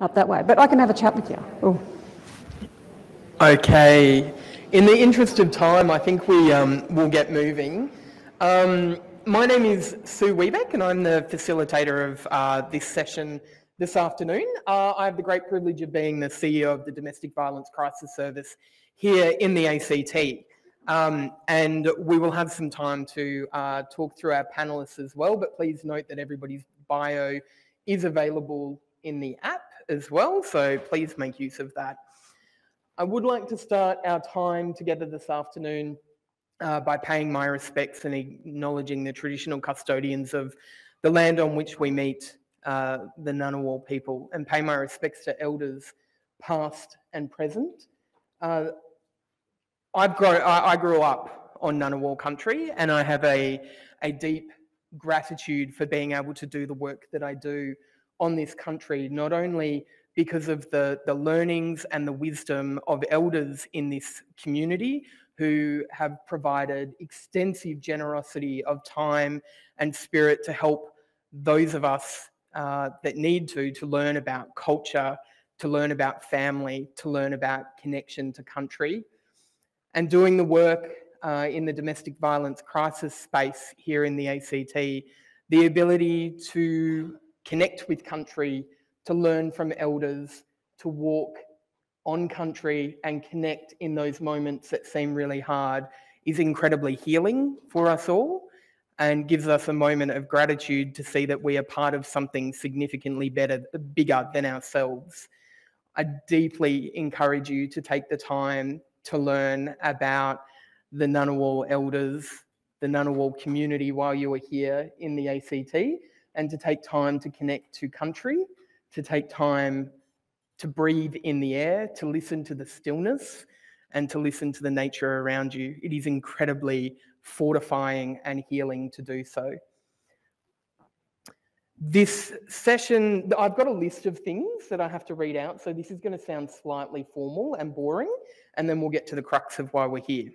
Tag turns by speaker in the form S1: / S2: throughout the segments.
S1: up that way. But I can have a chat with you. Ooh.
S2: Okay. In the interest of time, I think we will get moving. My name is Sue Webeck, and I'm the facilitator of this session this afternoon. I have the great privilege of being the CEO of the Domestic Violence Crisis Service here in the ACT. And we will have some time to talk through our panellists as well, but please note that everybody's bio is available in the app as well, so please make use of that. I would like to start our time together this afternoon by paying my respects and acknowledging the traditional custodians of the land on which we meet, the Ngunnawal people, and pay my respects to elders past and present. I grew up on Ngunnawal country, and I have a deep gratitude for being able to do the work that I do on this country, not only because of the learnings and the wisdom of elders in this community who have provided extensive generosity of time and spirit to help those of us that need to learn about culture, to learn about family, to learn about connection to country. And doing the work in the domestic violence crisis space here in the ACT, the ability to connect with country, to learn from elders, to walk on country and connect in those moments that seem really hard is incredibly healing for us all and gives us a moment of gratitude to see that we are part of something significantly bigger than ourselves. I deeply encourage you to take the time to learn about the Ngunnawal elders, the Ngunnawal community while you are here in the ACT, and to take time to connect to country, to take time to breathe in the air, to listen to the stillness, and to listen to the nature around you. It is incredibly fortifying and healing to do so. This session, I've got a list of things that I have to read out, so this is going to sound slightly formal and boring, and then we'll get to the crux of why we're here.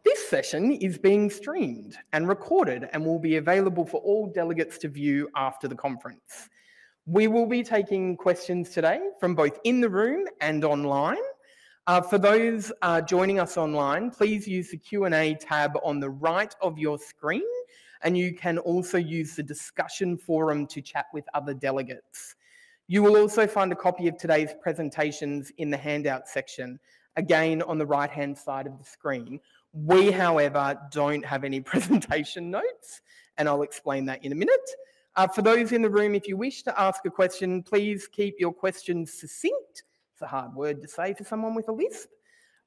S2: This session is being streamed and recorded and will be available for all delegates to view after the conference. We will be taking questions today from both in the room and online. For those joining us online, please use the Q&A tab on the right of your screen, and you can also use the discussion forum to chat with other delegates. You will also find a copy of today's presentations in the handout section, again on the right-hand side of the screen. We, however, don't have any presentation notes, and I'll explain that in a minute. For those in the room, if you wish to ask a question, please keep your questions succinct. It's a hard word to say for someone with a lisp.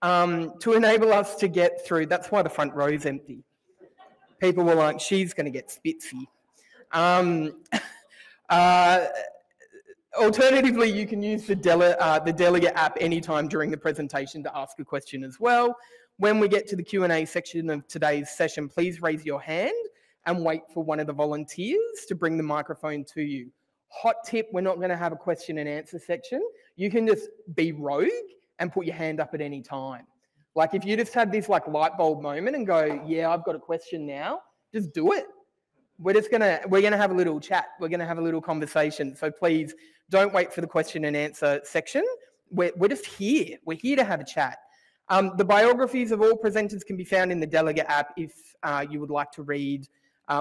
S2: To enable us to get through, that's why the front row is empty. People were like, she's going to get spitsy. Alternatively, you can use the Delegate app anytime during the presentation to ask a question as well. When we get to the Q&A section of today's session, please raise your hand and wait for one of the volunteers to bring the microphone to you. Hot tip, we're not going to have a question and answer section. You can just be rogue and put your hand up at any time. Like if you just had this like light bulb moment and go, yeah, I've got a question now, just do it. We're gonna have a little chat. We're gonna have a little conversation. So please don't wait for the question and answer section. We're just here. We're here to have a chat. The biographies of all presenters can be found in the Delegate app if you would like to read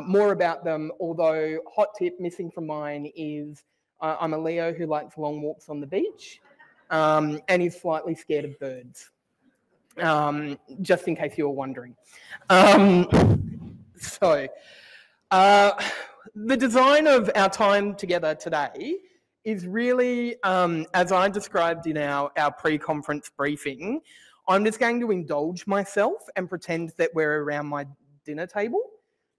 S2: more about them. Although, hot tip missing from mine is I'm a Leo who likes long walks on the beach and is slightly scared of birds. Just in case you were wondering. The design of our time together today is really, as I described in our pre-conference briefing, I'm just going to indulge myself and pretend that we're around my dinner table,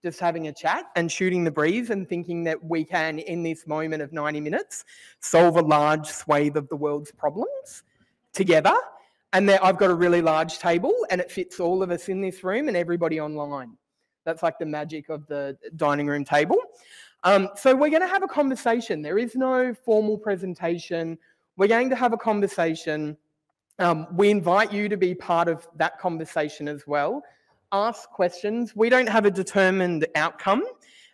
S2: just having a chat and shooting the breeze and thinking that we can, in this moment of 90 minutes, solve a large swathe of the world's problems together. And that I've got a really large table and it fits all of us in this room and everybody online. That's like the magic of the dining room table. So we're going to have a conversation. There is no formal presentation. We're going to have a conversation. We invite you to be part of that conversation as well. Ask questions. We don't have a determined outcome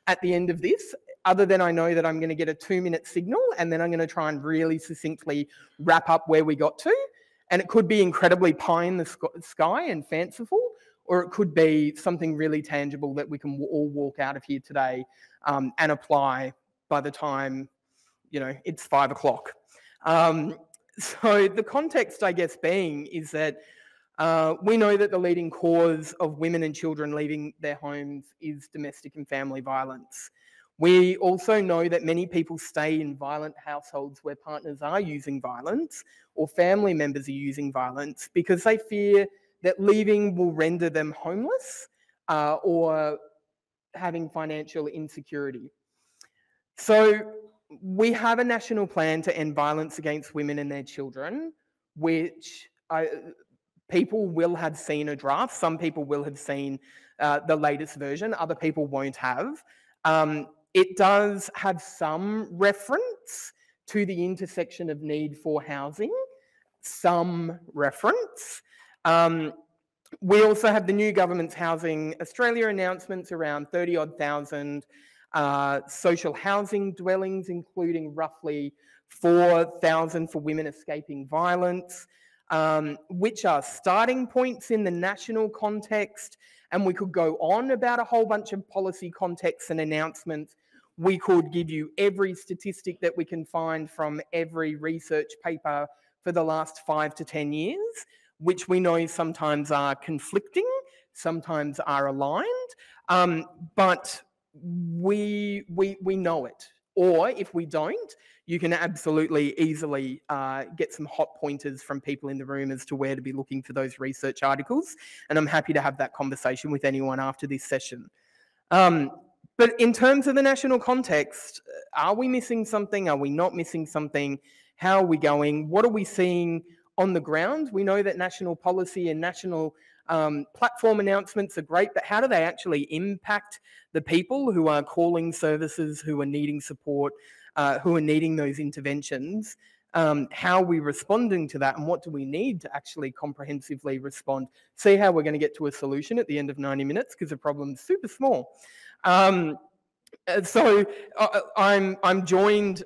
S2: at the end of this. other than I know that I'm going to get a 2-minute signal, and then I'm going to try and really succinctly wrap up where we got to. And it could be incredibly pie in the sky and fanciful, or it could be something really tangible that we can all walk out of here today and apply by the time, it's 5 o'clock. So the context, I guess, being is that we know that the leading cause of women and children leaving their homes is domestic and family violence. We also know that many people stay in violent households where partners are using violence or family members are using violence because they fear that leaving will render them homeless or having financial insecurity. So we have a national plan to end violence against women and their children, which people will have seen a draft. Some people will have seen the latest version. Other people won't have. It does have some reference to the intersection of need for housing, some reference. We also have the new government's Housing Australia announcements around 30-odd thousand social housing dwellings, including roughly 4,000 for women escaping violence, which are starting points in the national context. And we could go on about a whole bunch of policy contexts and announcements. We could give you every statistic that we can find from every research paper for the last 5 to 10 years, which we know sometimes are conflicting, sometimes are aligned, but we know it. Or if we don't, you can absolutely easily get some hot pointers from people in the room as to where to be looking for those research articles. And I'm happy to have that conversation with anyone after this session. But in terms of the national context, are we missing something? Are we not missing something? How are we going? What are we seeing on the ground? We know that national policy and national platform announcements are great, but how do they actually impact the people who are calling services, who are needing support, who are needing those interventions? How are we responding to that, and what do we need to actually comprehensively respond? See how we're going to get to a solution at the end of 90 minutes because the problem's super small. So I'm joined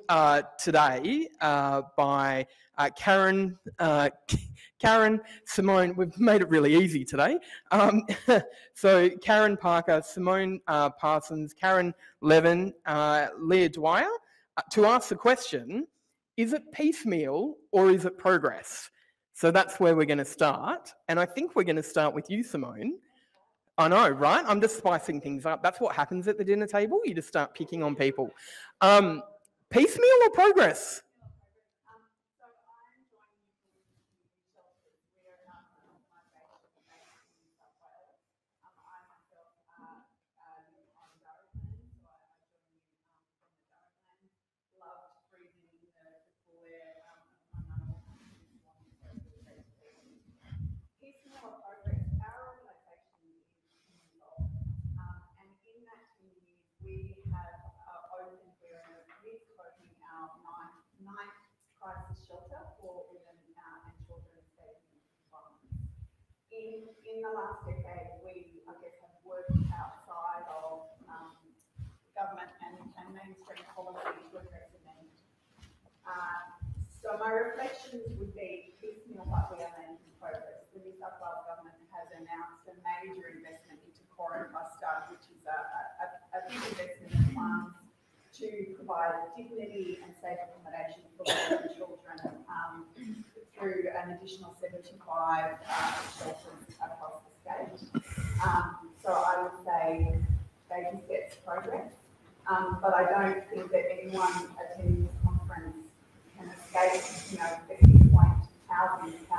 S2: today by Karen, Simone. We've made it really easy today. So Karen Parker, Simone Parsons, Karen Levin, Leah Dwyer, to ask the question, is it piecemeal or is it progress? So that's where we're going to start. And I think we're going to start with you, Simone. I know, right? I'm just spicing things up. That's what happens at the dinner table. You just start picking on people. Piecemeal or progress?
S3: In the last decade, we, I guess, have worked outside of government and mainstream policy to address the need. So my reflections would be piecemeal, but we are making progress. The New South Wales government has announced a major investment into core and cluster, which is a big investment in funds to provide dignity and safe accommodation for women and children through an additional 75 shelters across the state. So I would say baby steps progress, but I don't think that anyone attending this conference can escape, the key point, housing. It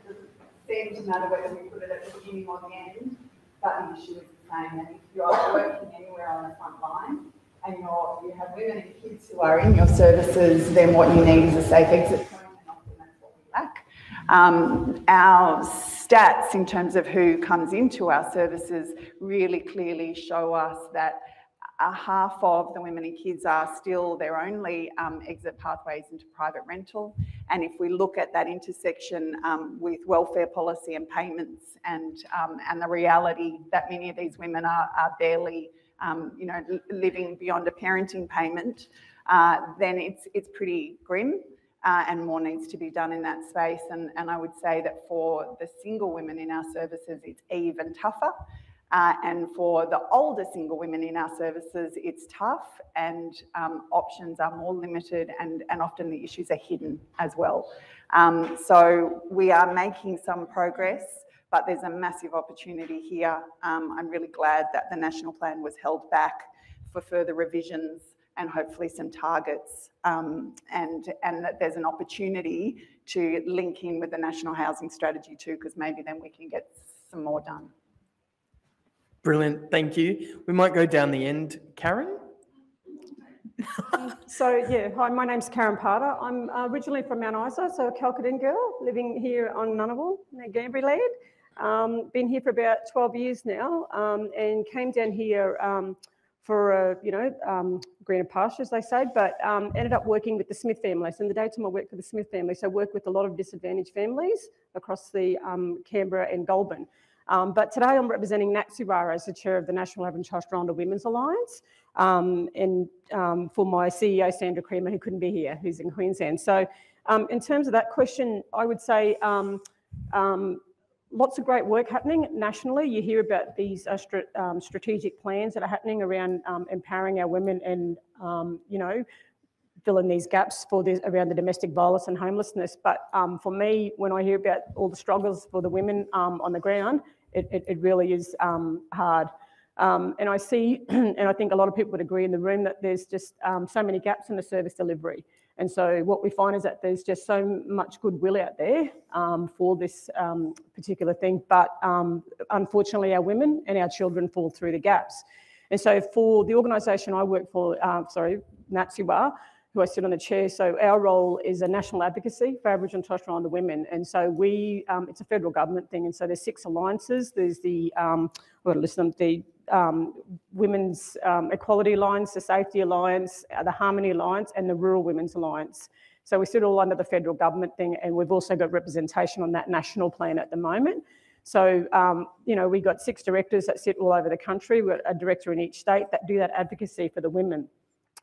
S3: doesn't seem to matter whether we put it at the beginning or the end, but the issue is the same. And if you are working anywhere on the front line, and you have women and kids who are in your services, then what you need is a safe exit point, and often that's what we lack. Our stats in terms of who comes into our services really clearly show us that half of the women and kids are still their only exit pathways into private rental. And if we look at that intersection with welfare policy and payments and the reality that many of these women are barely you know, living beyond a parenting payment, then it's pretty grim. And more needs to be done in that space. And I would say that for the single women in our services, it's even tougher. And for the older single women in our services, it's tough, and options are more limited, and often the issues are hidden as well. So we are making some progress, but there's a massive opportunity here. I'm really glad that the national plan was held back for further revisions and hopefully some targets, and that there's an opportunity to link in with the National Housing Strategy too, because maybe then we can get some more done.
S2: Brilliant, thank you. We might go down the end. Karen?
S1: So yeah, hi, my name's Karen Parter. I'm originally from Mount Isa, so a Calcutta girl living here on Ngunnawal, near Canberra land. Been here for about 12 years now, and came down here for greener pastures, they say, but ended up working with the Smith family. So in the daytime I worked for the Smith family, so I work with a lot of disadvantaged families across the Canberra and Goulburn. But today I'm representing NATSIWA as the chair of the National Aboriginal Torres Strait Islander Women's Alliance, and for my CEO, Sandra Creamer, who couldn't be here, who's in Queensland. So in terms of that question, I would say lots of great work happening nationally. You hear about these strategic plans that are happening around empowering our women and, filling these gaps for around the domestic violence and homelessness. But for me, when I hear about all the struggles for the women on the ground, it really is hard. And I see, and I think a lot of people would agree in the room, that there's just so many gaps in the service delivery. And so what we find is that there's just so much goodwill out there for this particular thing. But unfortunately, our women and our children fall through the gaps. And so for the organisation I work for, NATSIWA, who I sit on the chair, so our role is a national advocacy for Aboriginal and Torres Strait Islander women. And so we, it's a federal government thing, and so there's 6 alliances. There's the, I've got to list them, the Women's Equality Alliance, the Safety Alliance, the Harmony Alliance, and the Rural Women's Alliance. So we sit all under the federal government thing, and we've also got representation on that national plan at the moment. So, we've got 6 directors that sit all over the country. We've got a director in each state that do that advocacy for the women.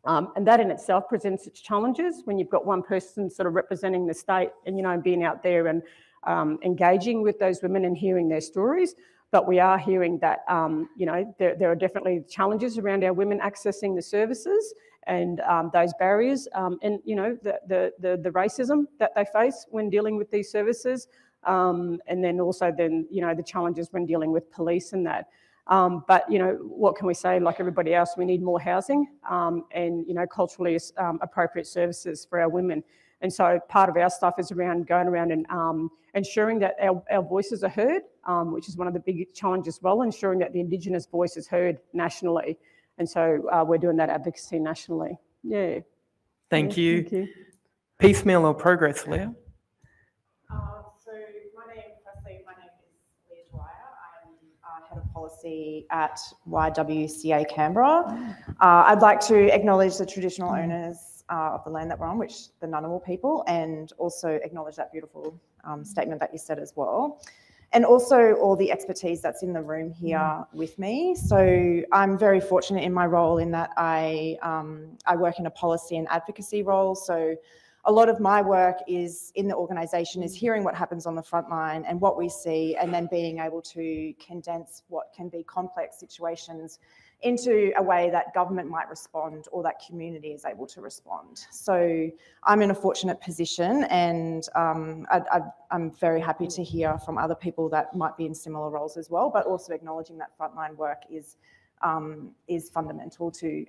S1: And that in itself presents its challenges when you've got one person sort of representing the state and, being out there and engaging with those women and hearing their stories. But we are hearing that, there are definitely challenges around our women accessing the services and those barriers and, the racism that they face when dealing with these services. And then also the challenges when dealing with police and that. But, what can we say? Like everybody else, we need more housing and, culturally appropriate services for our women. And so part of our stuff is around going around and ensuring that our voices are heard, which is one of the big challenges as well, ensuring that the Indigenous voice is heard nationally. And so we're doing that advocacy nationally. Yeah.
S2: Thank you.
S1: Thank you.
S2: Piecemeal or progress, Leah?
S4: So my name is Leah Dwyer. I'm head of policy at YWCA Canberra. I'd like to acknowledge the traditional owners of the land that we're on, which the Ngunnawal people, and also acknowledge that beautiful statement that you said as well. And also all the expertise that's in the room here with me. So I'm very fortunate in my role in that I work in a policy and advocacy role. So a lot of my work is in the organisation is hearing what happens on the front line and what we see, and then being able to condense what can be complex situations into a way that government might respond or that community is able to respond. So I'm in a fortunate position, and I'm very happy to hear from other people that might be in similar roles as well, but also acknowledging that frontline work is fundamental to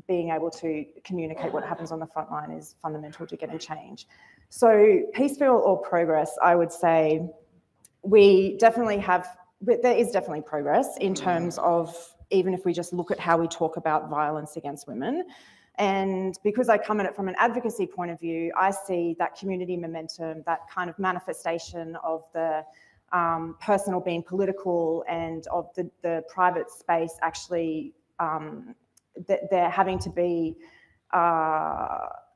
S4: being able to communicate what happens on the front line is fundamental to getting change. So piecemeal or progress, I would say we definitely have, there is definitely progress in terms of, even if we just look at how we talk about violence against women. And because I come at it from an advocacy point of view, I see that community momentum, that kind of manifestation of the personal being political and of the private space actually, they're having to be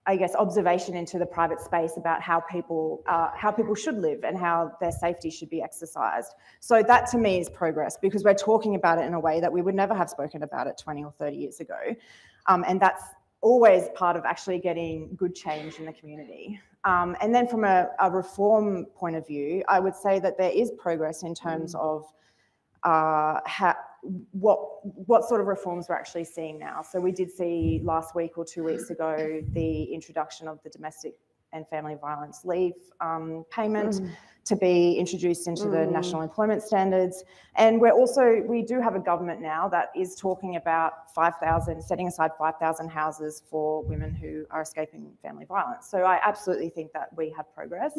S4: I guess, observation into the private space about how people should live and how their safety should be exercised. So that to me is progress, because we're talking about it in a way that we would never have spoken about it 20 or 30 years ago. And that's always part of actually getting good change in the community. And then from a reform point of view, I would say that there is progress in terms of what sort of reforms we're actually seeing now. So we did see last week or 2 weeks ago the introduction of the domestic and family violence leave payment to be introduced into the national employment standards. And we do have a government now that is talking about setting aside 5,000 houses for women who are escaping family violence. So I absolutely think that we have progress.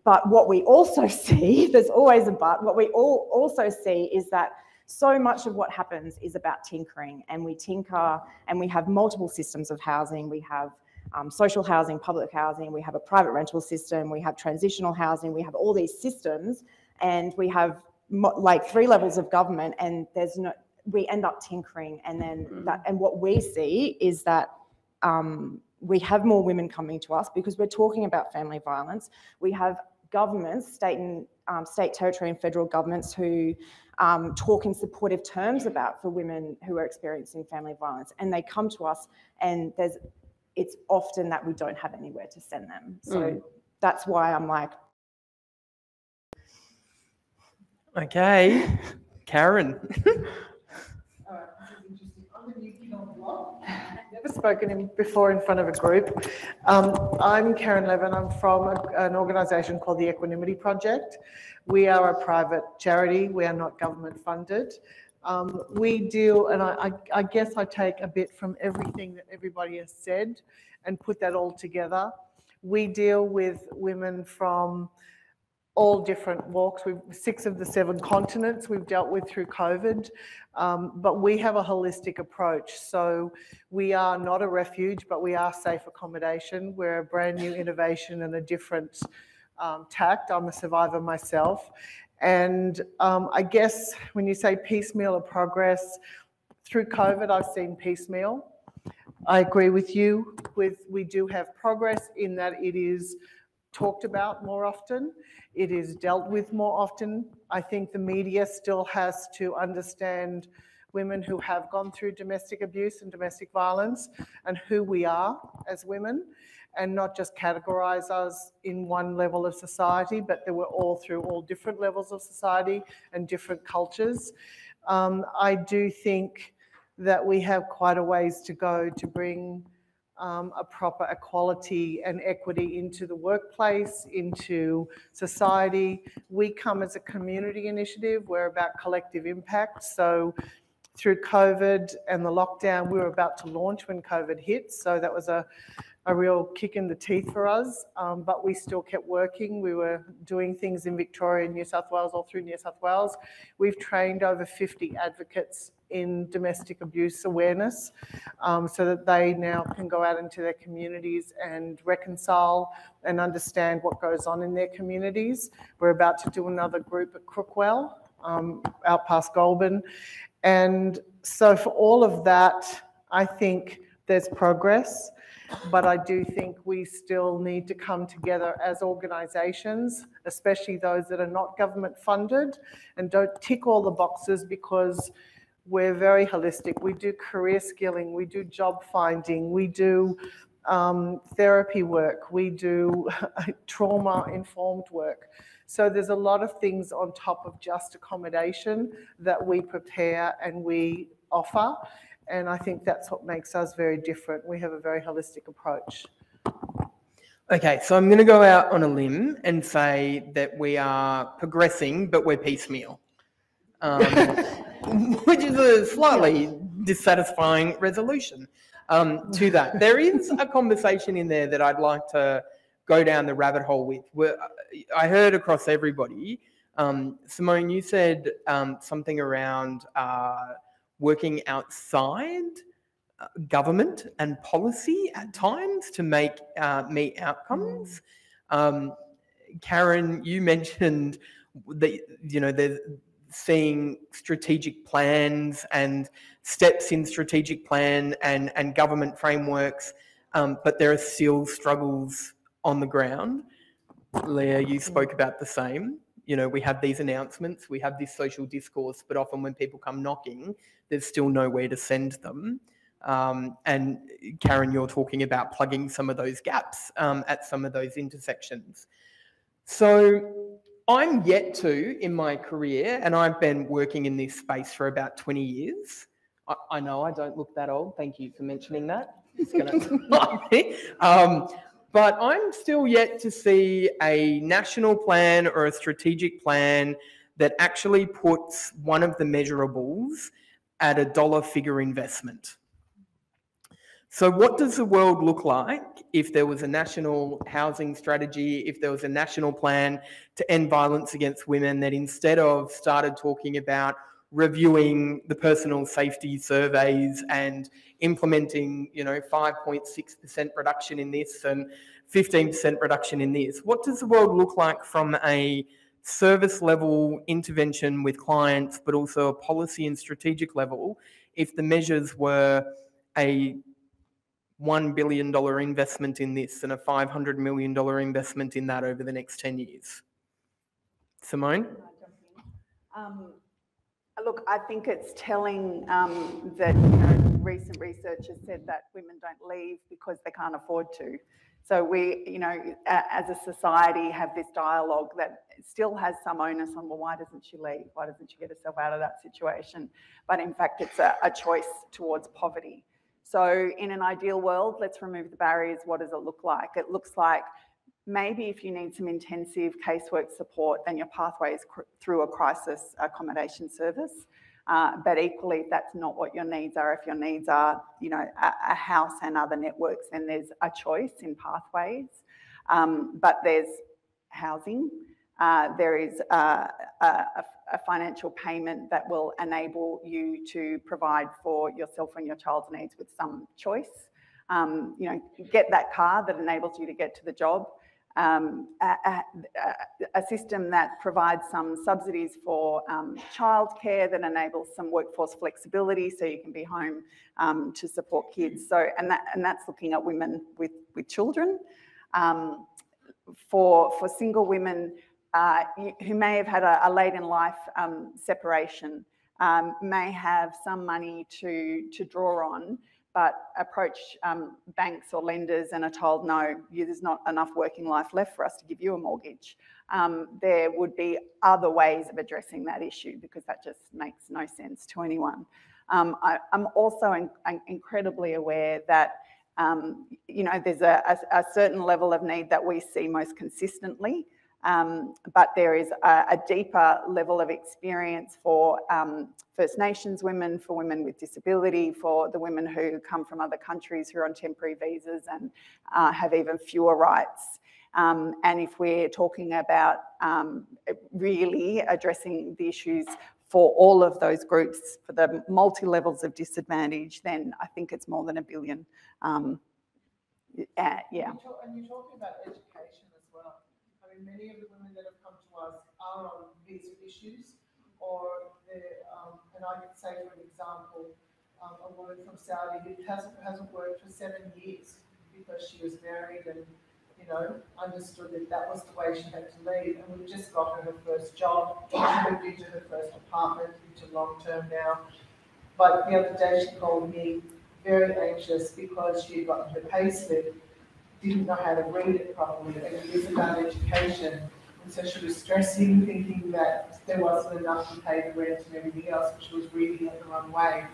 S4: But what we also see, there's always a but, what we also see is that so much of what happens is about tinkering, and we tinker and we have multiple systems of housing. We have social housing, public housing, we have a private rental system, we have transitional housing, we have all these systems, and we have like 3 levels of government, and we end up tinkering. And then and what we see is that we have more women coming to us because we're talking about family violence. We have governments, state, territory and federal governments who talk in supportive terms for women who are experiencing family violence, and they come to us, and it's often that we don't have anywhere to send them. So that's why I'm like...
S2: Okay, Karen.
S5: All right, this is interesting. I'm a new kid on the block. Never spoken before in front of a group. I'm Karen Levin. I'm from an organisation called the Equanimity Project. We are a private charity. We are not government funded. We deal, and I guess I take a bit from everything that everybody has said and put that all together. We deal with women from all different walks. 6 of the 7 continents we've dealt with through COVID, but we have a holistic approach. So we are not a refuge, but we are safe accommodation. We're a brand new innovation and a different tact. I'm a survivor myself. And I guess when you say piecemeal or progress, through COVID, I've seen piecemeal. I agree with you. We do have progress in that it is talked about more often. It is dealt with more often. I think the media still has to understand women who have gone through domestic abuse and domestic violence and who we are as women, and not just categorise us in one level of society, but that we're all through all different levels of society and different cultures. I do think that we have quite a ways to go to bring a proper equality and equity into the workplace, into society. We come as a community initiative. We're about collective impact. So through COVID and the lockdown, we were about to launch when COVID hit. So that was a real kick in the teeth for us, but we still kept working. We were doing things in Victoria and New South Wales, all through New South Wales. We've trained over 50 advocates in domestic abuse awareness, so that they now can go out into their communities and reconcile and understand what goes on in their communities. We're about to do another group at Crookwell, out past Goulburn. And so for all of that, I think there's progress, but I do think we still need to come together as organisations, especially those that are not government funded and don't tick all the boxes, because we're very holistic. We do career skilling, we do job finding, we do therapy work, we do trauma-informed work. So there's a lot of things on top of just accommodation that we prepare and we offer. And I think that's what makes us very different. We have a very holistic approach.
S2: Okay, so I'm going to go out on a limb and say that we are progressing, but we're piecemeal, which is a slightly dissatisfying resolution to that. There is a conversation in there that I'd like to go down the rabbit hole with. I heard across everybody, Simone, you said something around working outside government and policy at times to meet outcomes. Karen, you mentioned that there's seeing strategic plans and steps in strategic plan and government frameworks but there are still struggles on the ground. Leah, you spoke about the same. You know, we have these announcements, we have this social discourse, but often when people come knocking, there's still nowhere to send them. And Karen, you're talking about plugging some of those gaps at some of those intersections. So I'm yet to, in my career, and I've been working in this space for about 20 years. I know I don't look that old. Thank you for mentioning that. It's gonna but I'm still yet to see a national plan or a strategic plan that actually puts one of the measurables at a dollar figure investment. So what does the world look like if there was a national housing strategy, if there was a national plan to end violence against women that instead of started talking about reviewing the personal safety surveys and implementing, 5.6% reduction in this and 15% reduction in this? What does the world look like from a service level intervention with clients, but also a policy and strategic level, if the measures were a $1 billion investment in this and a $500 million investment in that over the next 10 years? Simone?
S3: Look, I think it's telling that recent research has said that women don't leave because they can't afford to. So we, as a society, have this dialogue that still has some onus on, well, why doesn't she leave? Why doesn't she get herself out of that situation? But in fact, it's a choice towards poverty. So in an ideal world, let's remove the barriers. What does it look like? It looks like maybe if you need some intensive casework support, then your pathway is through a crisis accommodation service. But equally, if that's not what your needs are, if your needs are, a house and other networks, then there's a choice in pathways. But there's housing. There is a financial payment that will enable you to provide for yourself and your child's needs with some choice. Get that car that enables you to get to the job. A system that provides some subsidies for childcare, that enables some workforce flexibility so you can be home to support kids. So, and that's looking at women with children. For single women who may have had a late in life separation, may have some money to draw on, but approach banks or lenders and are told, no, there's not enough working life left for us to give you a mortgage. There would be other ways of addressing that issue because that just makes no sense to anyone. I'm also incredibly aware that there's a certain level of need that we see most consistently, but there is a deeper level of experience for First Nations women, for women with disability, for the women who come from other countries who are on temporary visas and have even fewer rights. And if we're talking about really addressing the issues for all of those groups, for the multi-levels of disadvantage, then I think it's more than $1 billion. Yeah.
S5: And you're talking about education as well. I mean, many of the women that have come to us are on visa issues, or and I could say, for example, a woman from Saudi who hasn't worked for 7 years because she was married and understood that was the way she had to leave, and we've just got her first job. She moved into her first apartment, into long term now. But the other day she called me very anxious because she had gotten her pay slip, didn't know how to read it properly, and it is about education. And so she was stressing, thinking that there wasn't enough to pay the rent and everything else, but she was reading it the wrong way.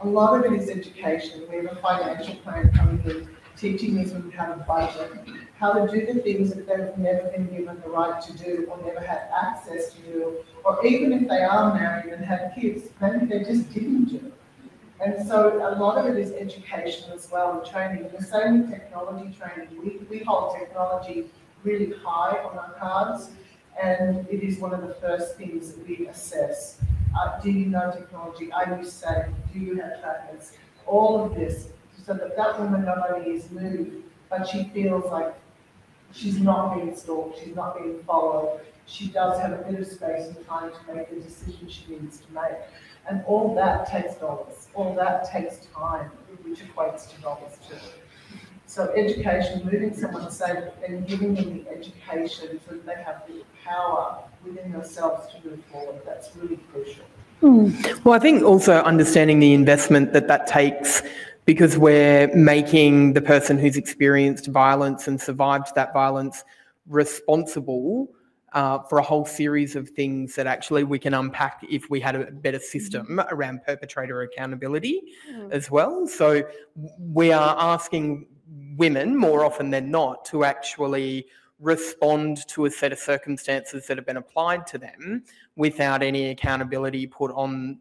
S5: A lot of it is education. We have a financial plan coming in, teaching these women how to budget, how to do the things that they've never been given the right to do or never had access to do, or even if they are married and have kids, maybe they just didn't do. And so a lot of it is education as well, and training. The same with technology training. We hold technology really high on our cards, and it is one of the first things that we assess. Do you know technology? Are you safe? Do you have trackers? All of this, so that woman not only is moved, but she feels like she's not being stalked, she's not being followed. She does have a bit of space and time to make the decisions she needs to make. And all that takes dollars. All that takes time, which equates to dollars too. So education, moving someone safe and giving them the education so that they have the power within themselves to move forward, that's really crucial.
S2: Well, I think also understanding the investment that takes, because we're making the person who's experienced violence and survived that violence responsible for a whole series of things that actually we can unpack if we had a better system around perpetrator accountability as well. So we are asking women more often than not to actually respond to a set of circumstances that have been applied to them without any accountability put on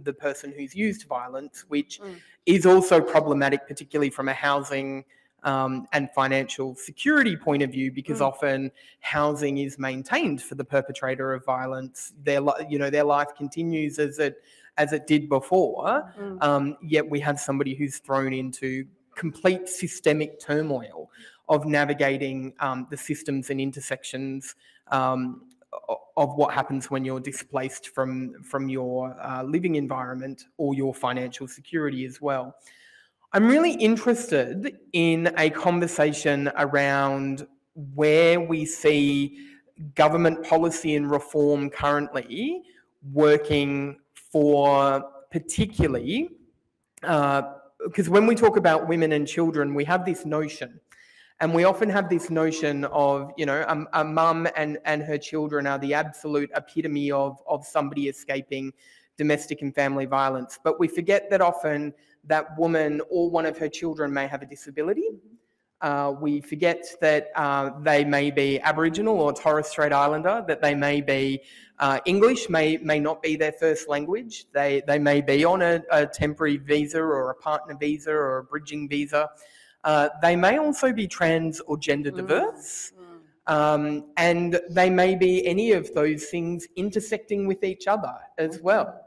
S2: the person who's used violence, which is also problematic, particularly from a housing and financial security point of view, because often housing is maintained for the perpetrator of violence. Their life continues as it did before, yet we have somebody who's thrown into complete systemic turmoil of navigating the systems and intersections of what happens when you're displaced from your living environment or your financial security as well. I'm really interested in a conversation around where we see government policy and reform currently working for particularly, because when we talk about women and children, we have this notion, and we often have this notion of, a mum and her children are the absolute epitome of somebody escaping domestic and family violence. But we forget that often that woman or one of her children may have a disability. We forget that they may be Aboriginal or Torres Strait Islander, that they may be English, may not be their first language. They may be on a temporary visa or a partner visa or a bridging visa. They may also be trans or gender diverse. And they may be any of those things intersecting with each other as well.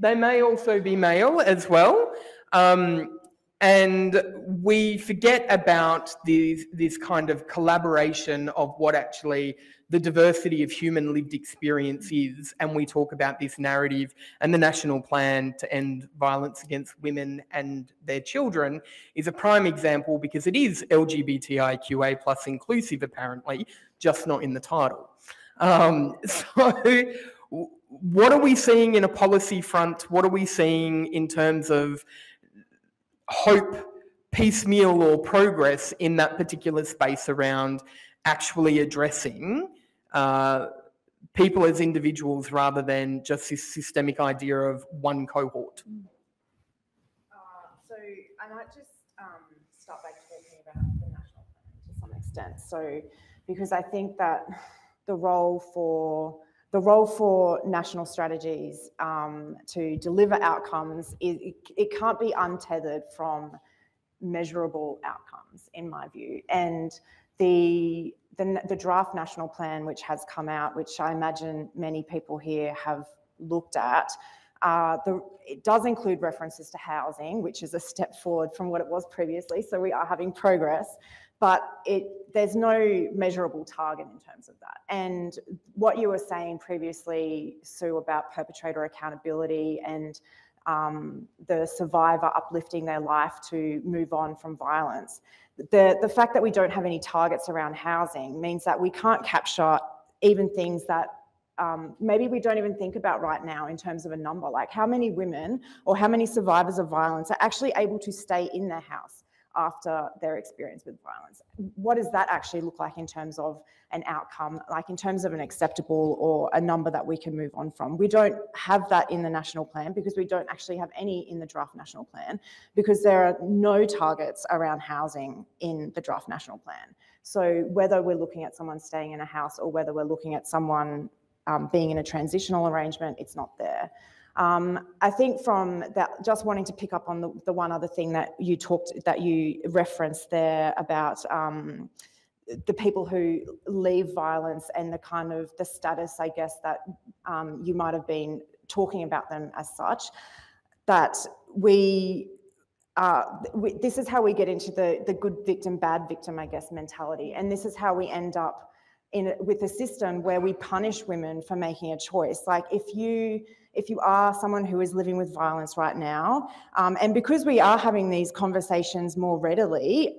S2: They may also be male as well. And we forget about this kind of collaboration of what actually the diversity of human lived experience is. And we talk about this narrative, and the National Plan to End Violence Against Women and Their Children is a prime example, because it is LGBTIQA plus inclusive, apparently, just not in the title. So what are we seeing in a policy front? What are we seeing in terms of hope, piecemeal or progress in that particular space around actually addressing people as individuals rather than just this systemic idea of one cohort?
S4: So I might just start by talking about the national plan to some extent. So because I think that the role for national strategies to deliver outcomes, it can't be untethered from measurable outcomes, in my view. And the draft national plan, which has come out, which I imagine many people here have looked at, it does include references to housing, which is a step forward from what it was previously. So we are having progress, but there's no measurable target in terms of that. And what you were saying previously, Sue, about perpetrator accountability and the survivor uplifting their life to move on from violence, the fact that we don't have any targets around housing means that we can't capture even things that maybe we don't even think about right now in terms of a number, like how many women or how many survivors of violence are actually able to stay in their house after their experience with violence. What does that actually look like in terms of an outcome, like in terms of an acceptable or a number that we can move on from? We don't have that in the national plan, because we don't actually have any in the draft national plan, because there are no targets around housing in the draft national plan. So whether we're looking at someone staying in a house or whether we're looking at someone being in a transitional arrangement, it's not there. I think from that, just wanting to pick up on the one other thing that you referenced there about the people who leave violence and the kind of the status, I guess, that you might have been talking about them as such, that this is how we get into the good victim, bad victim, I guess, mentality. And this is how we end up with a system where we punish women for making a choice. Like if you are someone who is living with violence right now, and because we are having these conversations more readily,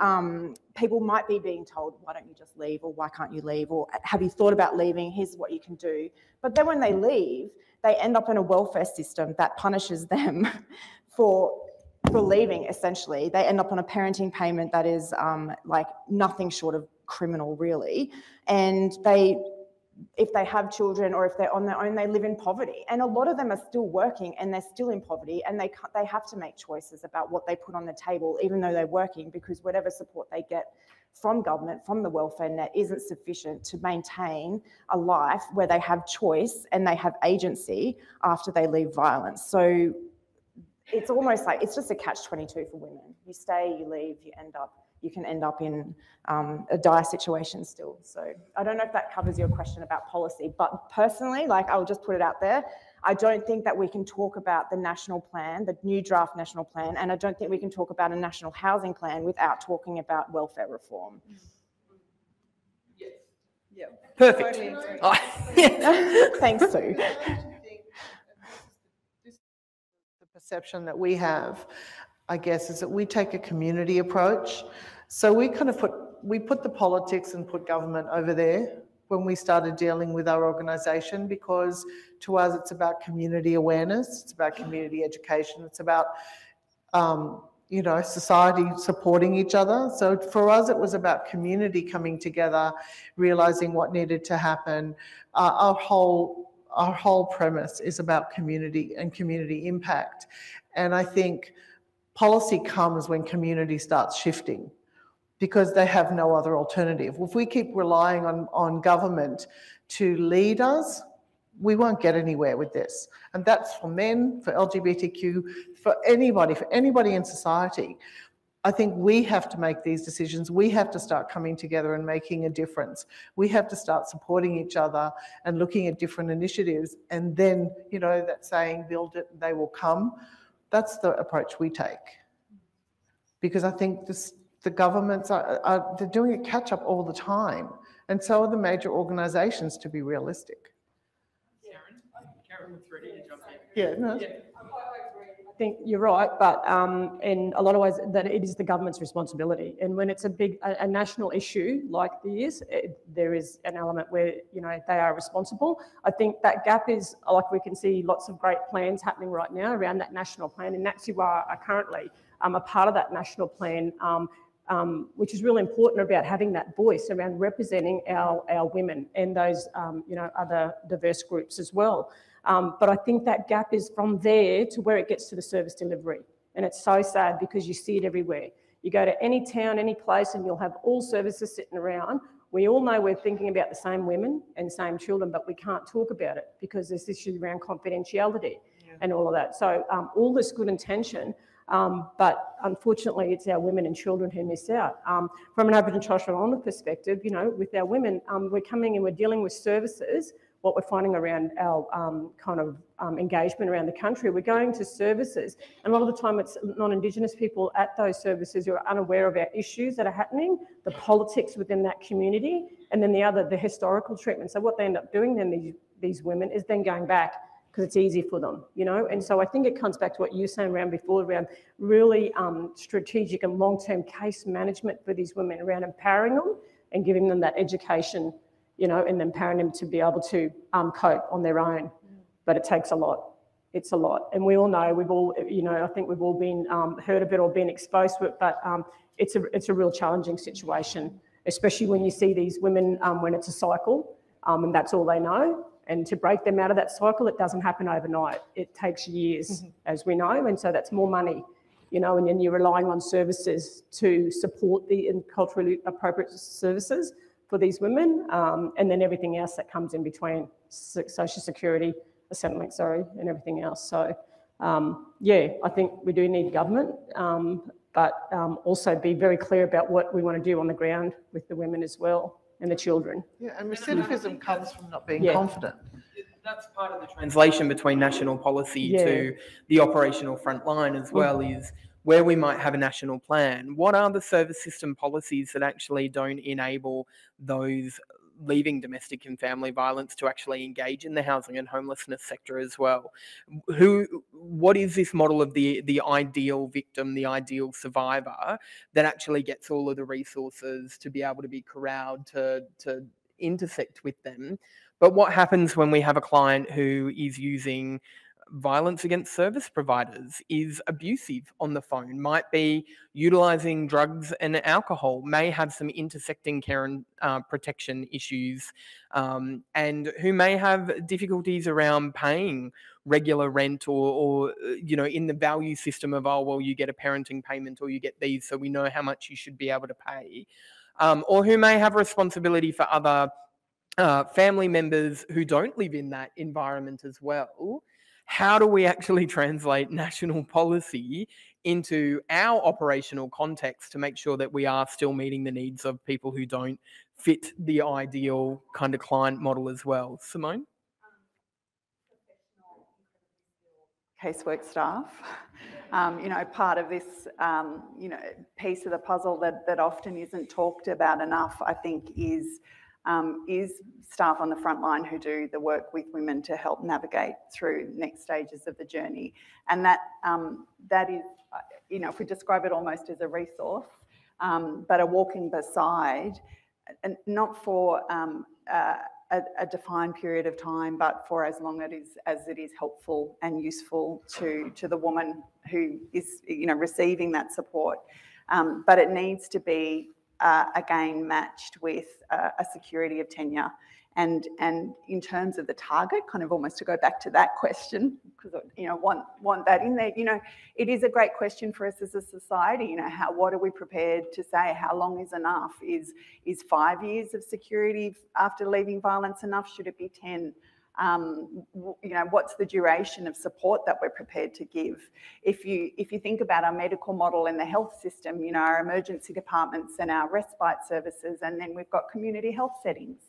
S4: people might be being told, why don't you just leave, or why can't you leave, or have you thought about leaving, here's what you can do. But then when they leave, they end up in a welfare system that punishes them for leaving, essentially. They end up on a parenting payment that is like nothing short of criminal, really. And if they have children or if they're on their own, they live in poverty. And a lot of them are still working and they're still in poverty, and they have to make choices about what they put on the table, even though they're working, because whatever support they get from government, from the welfare net, isn't sufficient to maintain a life where they have choice and they have agency after they leave violence. So it's almost like, it's just a catch-22 for women. You stay, you leave, you can end up in a dire situation still. So I don't know if that covers your question about policy, but personally, like, I'll just put it out there, I don't think that we can talk about the national plan, the new draft national plan, and I don't think we can talk about a national housing plan without talking about welfare reform.
S2: Yes. Yeah. Perfect.
S4: Thanks, Sue.
S5: The perception that we have, I guess, is that we take a community approach. So we kind of put the politics and put government over there when we started dealing with our organisation, because to us it's about community awareness, it's about community education, it's about you know, society supporting each other. So for us it was about community coming together, realising what needed to happen. Our whole premise is about community and community impact. And I think policy comes when community starts shifting, because they have no other alternative. If we keep relying on government to lead us, we won't get anywhere with this. And that's for men, for LGBTQ, for anybody in society. I think we have to make these decisions. We have to start coming together and making a difference. We have to start supporting each other and looking at different initiatives. And then, you know, that saying, build it, they will come. That's the approach we take. Because I think the governments they're doing a catch-up all the time. And so are the major organisations, to be realistic.
S2: Karen was ready to jump in.
S5: Yeah, no.
S2: Yeah.
S1: I think you're right, but in a lot of ways that it is the government's responsibility. And when it's a national issue like this, there is an element where, you know, they are responsible. I think that gap is, like, we can see lots of great plans happening right now around that national plan, and NATSIWA are currently a part of that national plan, which is really important about having that voice around representing our women and those, you know, other diverse groups as well. But I think that gap is from there to where it gets to the service delivery. And it's so sad because you see it everywhere. You go to any town, any place, and you'll have all services sitting around. We all know we're thinking about the same women and same children, but we can't talk about it because there's issues around confidentiality and all of that. So all this good intention, but unfortunately it's our women and children who miss out. From an Aboriginal and Torres Strait Islander perspective, you know, with our women, we're coming and we're dealing with services. What we're finding around our kind of engagement around the country, we're going to services, and a lot of the time it's non-Indigenous people at those services who are unaware of our issues that are happening, the politics within that community, and then the historical treatment. So what they end up doing then, these women, is then going back because it's easy for them, you know. And so I think it comes back to what you were saying around before, around really strategic and long-term case management for these women, around empowering them and giving them that education, you know, and empowering them to be able to cope on their own. But it takes a lot. It's a lot. And we all know, we've all, you know, I think we've all been heard of it or been exposed to it, but it's a real challenging situation, especially when you see these women when it's a cycle and that's all they know. And to break them out of that cycle, it doesn't happen overnight. It takes years, as we know, and so that's more money, you know, and then you're relying on services to support the culturally appropriate services for these women, and then everything else that comes in between, social security, settlement, and everything else. So, yeah, I think we do need government, but also be very clear about what we want to do on the ground with the women as well and the children.
S5: Yeah, and recidivism comes from not being confident.
S2: That's part of the translation between national policy to the operational front line as well, is where we might have a national plan. What are the service system policies that actually don't enable those leaving domestic and family violence to actually engage in the housing and homelessness sector as well. What is this model of the ideal victim, the ideal survivor that actually gets all of the resources to be able to be corralled to intersect with them? But what happens when we have a client who is using violence against service providers, is abusive on the phone, might be utilising drugs and alcohol, may have some intersecting care and protection issues, and who may have difficulties around paying regular rent or in the value system of, oh, well, you get a parenting payment or you get these, so we know how much you should be able to pay, or who may have responsibility for other family members who don't live in that environment as well. How do we actually translate national policy into our operational context to make sure that we are still meeting the needs of people who don't fit the ideal kind of client model as well? Simone?
S3: Casework staff. Part of this, piece of the puzzle that often isn't talked about enough, I think, is staff on the front line who do the work with women to help navigate through next stages of the journey. And that is, if we describe it almost as a resource, but a walking beside, and not for a defined period of time, but for as long as it is helpful and useful to the woman who is, receiving that support. But it needs to be again matched with a security of tenure, and in terms of the target, kind of almost to go back to that question, because want that in there. It is a great question for us as a society. What are we prepared to say? How long is enough? Is 5 years of security after leaving violence enough? Should it be 10? What's the duration of support that we're prepared to give? If you think about our medical model in the health system, our emergency departments and our respite services, and then we've got community health settings,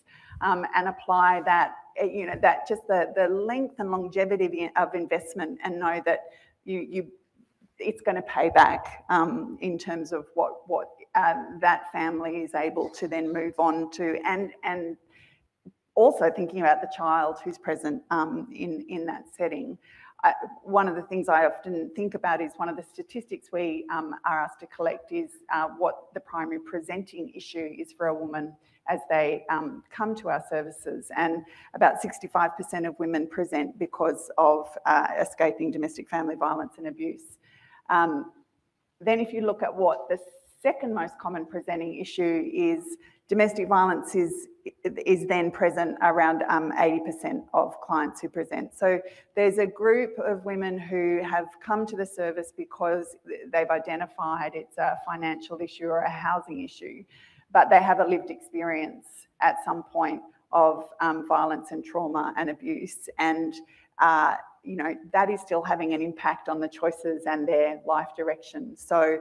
S3: and apply that, that just the length and longevity of investment, and know that it's going to pay back in terms of what that family is able to then move on to, and also thinking about the child who's present in that setting. One of the things I often think about is one of the statistics we are asked to collect is what the primary presenting issue is for a woman as they come to our services. And about 65% of women present because of escaping domestic family violence and abuse. Then if you look at what the second most common presenting issue is, domestic violence is then present around 80% of clients who present. So there's a group of women who have come to the service because they've identified it's a financial issue or a housing issue, but they have a lived experience at some point of violence and trauma and abuse. And that is still having an impact on the choices and their life direction. So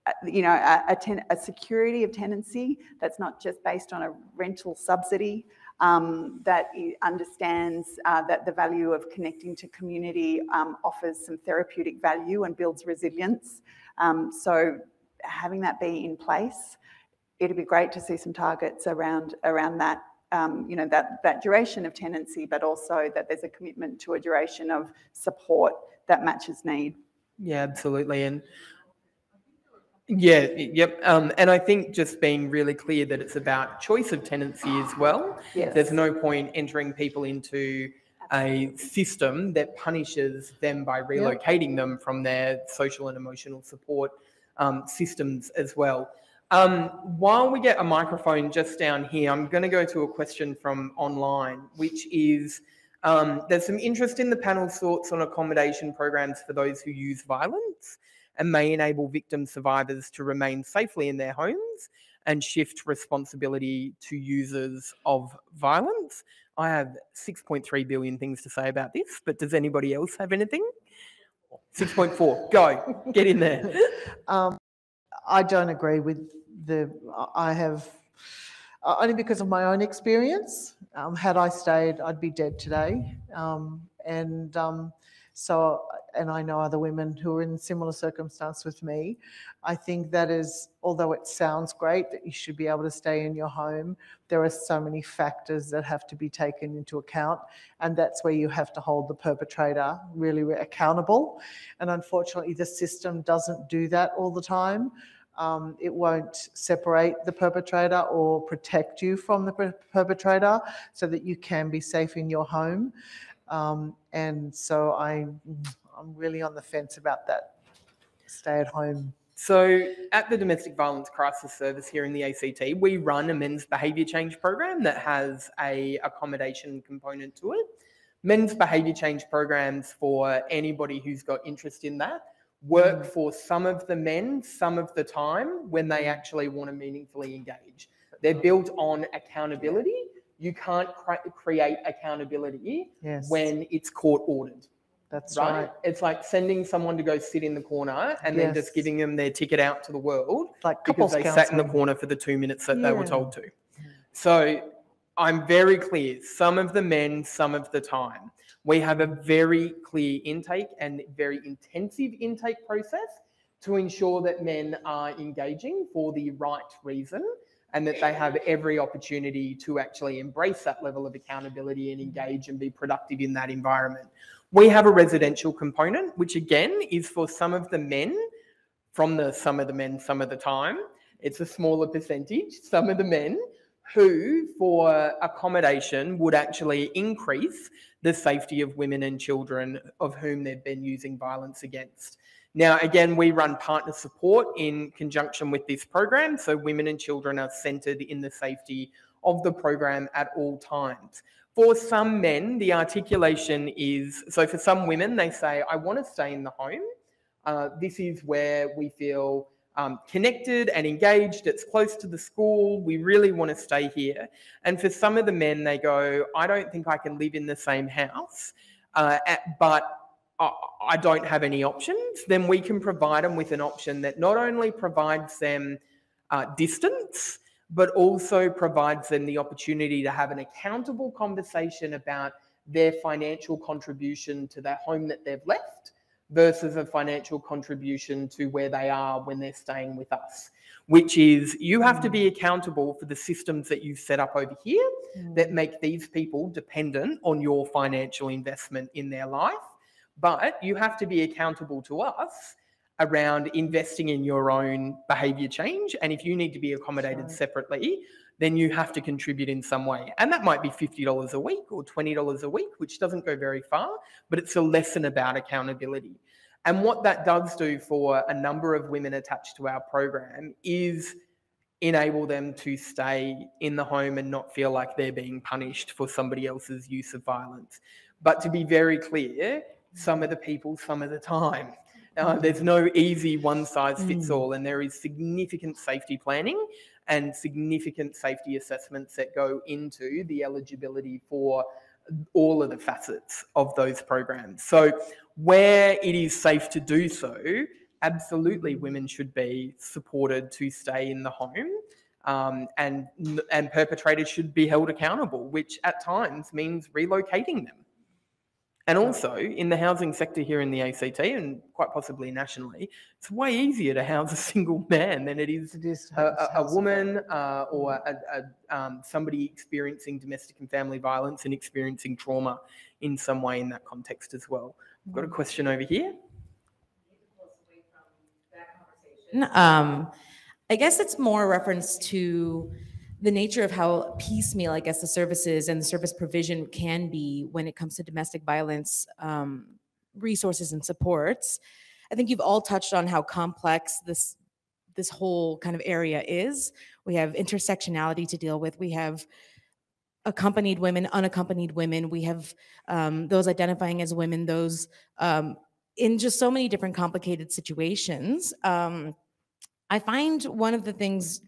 S3: a security of tenancy that's not just based on a rental subsidy, that understands that the value of connecting to community offers some therapeutic value and builds resilience. So having that be in place, it'd be great to see some targets around that, that duration of tenancy, but also that there's a commitment to a duration of support that matches need.
S2: Yeah, absolutely. And yeah, yep. And I think just being really clear that it's about choice of tenancy as well.
S3: Yes.
S2: There's no point entering people into a system that punishes them by relocating them from their social and emotional support systems as well. While we get a microphone just down here, I'm going to go to a question from online, which is, there's some interest in the panel's thoughts on accommodation programs for those who use violence and may enable victim survivors to remain safely in their homes and shift responsibility to users of violence. I have 6.3 billion things to say about this, but does anybody else have anything? 6.4, go, get in there.
S5: I don't agree with I have, only because of my own experience. Had I stayed, I'd be dead today. So and I know other women who are in similar circumstance with me, I think that is, although it sounds great that you should be able to stay in your home, there are so many factors that have to be taken into account, and that's where you have to hold the perpetrator really accountable. And unfortunately, the system doesn't do that all the time. It won't separate the perpetrator or protect you from the perpetrator so that you can be safe in your home. And so I'm really on the fence about that stay at home.
S2: So at the Domestic Violence Crisis Service here in the ACT, we run a men's behaviour change program that has a accommodation component to it. Men's behaviour change programs, for anybody who's got interest in that, work for some of the men some of the time when they actually want to meaningfully engage. They're built on accountability. You can't create accountability when it's court ordered.
S5: That's right.
S2: It's like sending someone to go sit in the corner and then just giving them their ticket out to the world,
S5: like
S2: because they sat in the corner for the 2 minutes that they were told to. So I'm very clear, some of the men, some of the time. We have a very clear intake and very intensive intake process to ensure that men are engaging for the right reason and that they have every opportunity to actually embrace that level of accountability and engage and be productive in that environment. We have a residential component, which again is for some of the men, from the some of the men, some of the time. It's a smaller percentage, some of the men who, for accommodation, would actually increase the safety of women and children of whom they've been using violence against. Now, again, we run partner support in conjunction with this program, so women and children are centred in the safety of the program at all times. For some men, the articulation is, so for some women, they say, I want to stay in the home. This is where we feel connected and engaged. It's close to the school. We really want to stay here. And for some of the men, they go, I don't think I can live in the same house, but I don't have any options. Then we can provide them with an option that not only provides them distance, but also provides them the opportunity to have an accountable conversation about their financial contribution to their home that they've left versus a financial contribution to where they are when they're staying with us, which is you have to be accountable for the systems that you've set up over here that make these people dependent on your financial investment in their life. But you have to be accountable to us around investing in your own behaviour change. And if you need to be accommodated separately, then you have to contribute in some way. And that might be $50 a week or $20 a week, which doesn't go very far, but it's a lesson about accountability. And what that does do for a number of women attached to our program is enable them to stay in the home and not feel like they're being punished for somebody else's use of violence. But to be very clear, some of the people, some of the time. There's no easy one-size-fits-all, and there is significant safety planning and significant safety assessments that go into the eligibility for all of the facets of those programs. So where it is safe to do so, absolutely women should be supported to stay in the home, and perpetrators should be held accountable, which at times means relocating them. And also, in the housing sector here in the ACT, and quite possibly nationally, it's way easier to house a single man than it is a woman or somebody experiencing domestic and family violence and experiencing trauma in some way in that context as well. I've got a question over here.
S6: I guess it's more a reference to the nature of how piecemeal, I guess, the services and the service provision can be when it comes to domestic violence resources and supports. I think you've all touched on how complex this whole kind of area is. We have intersectionality to deal with. We have accompanied women, unaccompanied women. We have those identifying as women, those in just so many different complicated situations. I find one of the things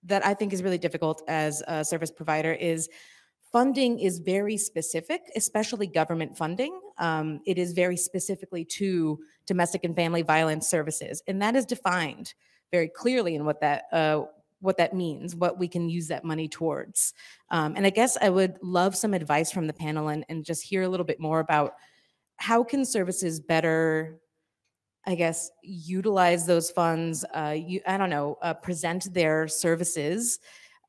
S6: that I think is really difficult as a service provider is funding is very specific, especially government funding. It is very specifically to domestic and family violence services, and that is defined very clearly in what that means, what we can use that money towards. And I guess I would love some advice from the panel and just hear a little bit more about how can services better, I guess, utilize those funds, present their services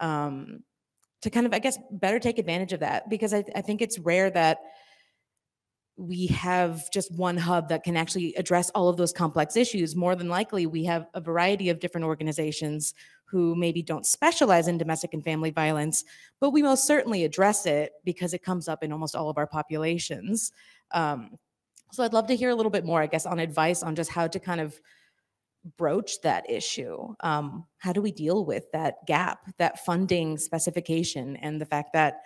S6: to kind of, I guess, better take advantage of that? Because I think it's rare that we have just one hub that can actually address all of those complex issues. More than likely, we have a variety of different organizations who maybe don't specialize in domestic and family violence, but we most certainly address it because it comes up in almost all of our populations. So I'd love to hear a little bit more, I guess, on advice on just how to kind of broach that issue. How do we deal with that gap, that funding specification, and the fact that,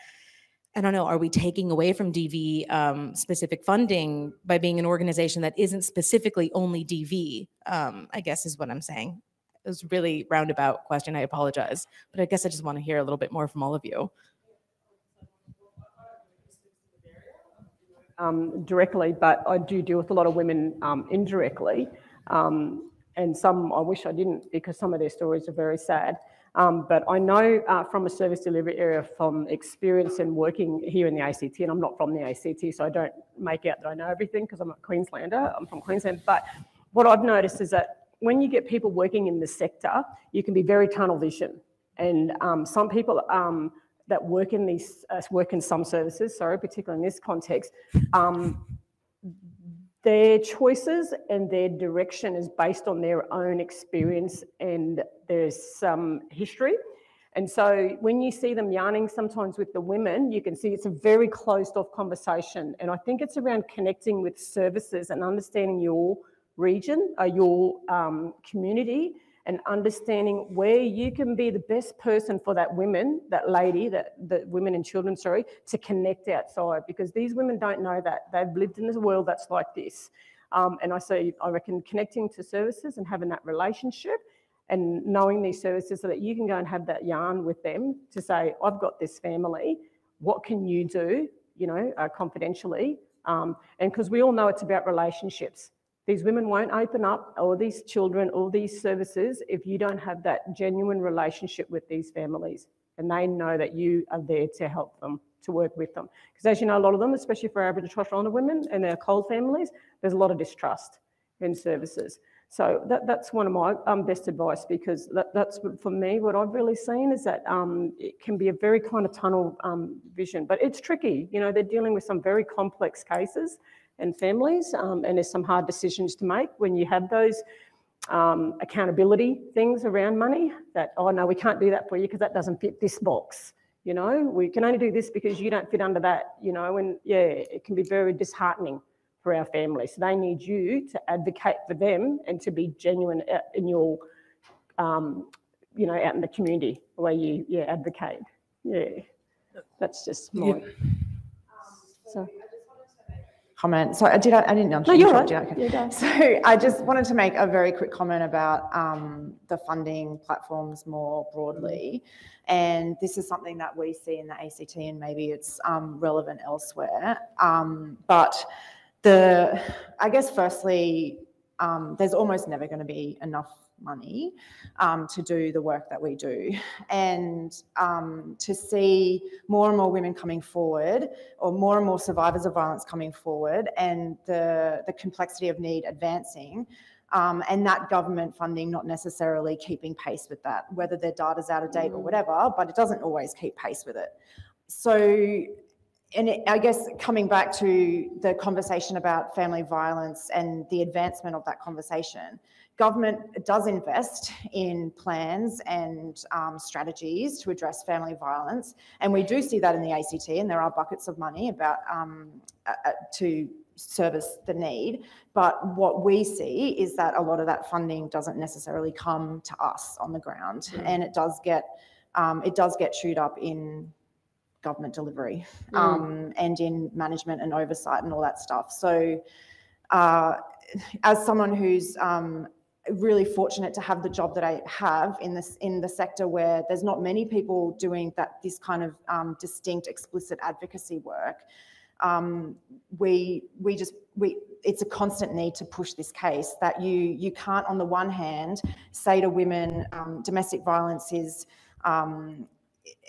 S6: I don't know, are we taking away from DV specific funding by being an organization that isn't specifically only DV, I guess is what I'm saying. It was a really roundabout question, I apologize. But I guess I just want to hear a little bit more from all of you.
S1: Directly, but I do deal with a lot of women indirectly. And some I wish I didn't, because some of their stories are very sad. But I know from a service delivery area, from experience and working here in the ACT, and I'm not from the ACT, so I don't make out that I know everything because I'm a Queenslander, I'm from Queensland. But what I've noticed is that when you get people working in the sector, you can be very tunnel vision. And some people that work in these, work in some services, particularly in this context, their choices and their direction is based on their own experience, and there's some history. And so when you see them yarning sometimes with the women, you can see it's a very closed off conversation. And I think it's around connecting with services and understanding your region, your community, and understanding where you can be the best person for that lady, the women and children, to connect outside, because these women don't know that. They've lived in this world that's like this. And I reckon connecting to services and having that relationship and knowing these services so that you can go and have that yarn with them to say, I've got this family, what can you do, confidentially? And because we all know it's about relationships. These women won't open up, or these children, or these services, if you don't have that genuine relationship with these families and they know that you are there to help them, to work with them. Because as you know, a lot of them, especially for Aboriginal and Torres Strait Islander women and their cold families, there's a lot of distrust in services. So that's one of my best advice, because that's for me, what I've really seen is that it can be a very kind of tunnel vision, but it's tricky. They're dealing with some very complex cases and families, and there's some hard decisions to make when you have those accountability things around money that, oh no, we can't do that for you because that doesn't fit this box. We can only do this because you don't fit under that, and yeah, it can be very disheartening for our families. So they need you to advocate for them and to be genuine in your, out in the community, the way you advocate. Yeah, that's just my... So.
S4: Comment. So I didn't
S1: No, you're right.
S4: Okay.
S1: Yeah,
S4: so I just wanted to make a very quick comment about the funding platforms more broadly. And this is something that we see in the ACT, and maybe it's relevant elsewhere. But I guess firstly, there's almost never going to be enough money to do the work that we do, and to see more and more women coming forward, or more and more survivors of violence coming forward, and the complexity of need advancing, and that government funding not necessarily keeping pace with that, whether their data's out of date or whatever, but it doesn't always keep pace with it. So, I guess coming back to the conversation about family violence and the advancement of that conversation, government does invest in plans and strategies to address family violence, and we do see that in the ACT, and there are buckets of money about to service the need. But what we see is that a lot of that funding doesn't necessarily come to us on the ground, and it does get chewed up in government delivery and in management and oversight and all that stuff. So as someone who's really fortunate to have the job that I have in the sector, where there's not many people doing this kind of distinct, explicit advocacy work, it's a constant need to push this case that you can't, on the one hand, say to women, domestic violence is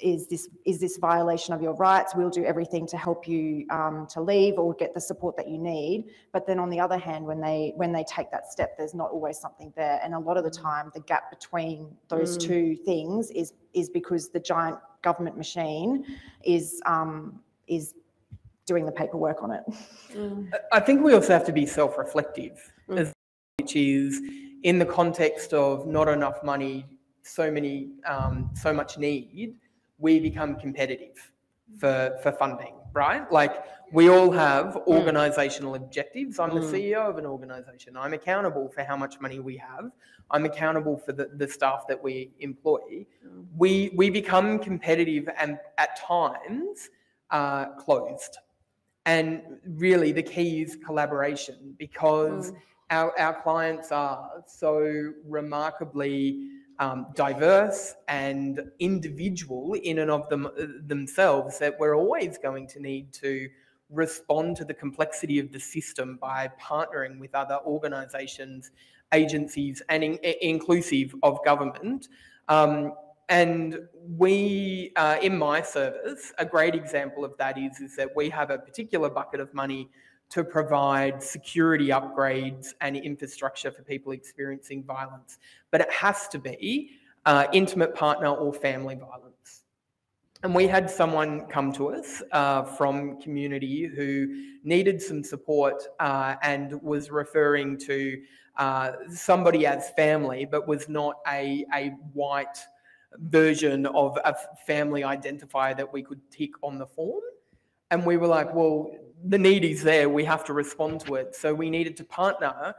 S4: is this violation of your rights? We'll do everything to help you to leave or get the support that you need. But then on the other hand, when they take that step, there's not always something there. And a lot of the time, the gap between those two things is because the giant government machine is doing the paperwork on it.
S2: I think we also have to be self-reflective, which is in the context of not enough money, so much need, we become competitive for funding, right? Like we all have organizational objectives. I'm the CEO of an organization. I'm accountable for how much money we have. I'm accountable for the staff that we employ. We become competitive and at times closed. And really the key is collaboration, because our clients are so remarkably diverse and individual in and of themselves that we're always going to need to respond to the complexity of the system by partnering with other organisations, agencies, and inclusive of government. And we, in my service, a great example of that is that we have a particular bucket of money to provide security upgrades and infrastructure for people experiencing violence. But it has to be intimate partner or family violence. And we had someone come to us from community who needed some support and was referring to somebody as family, but was not a white version of a family identifier that we could tick on the form. And we were like, well, the need is there, we have to respond to it. So we needed to partner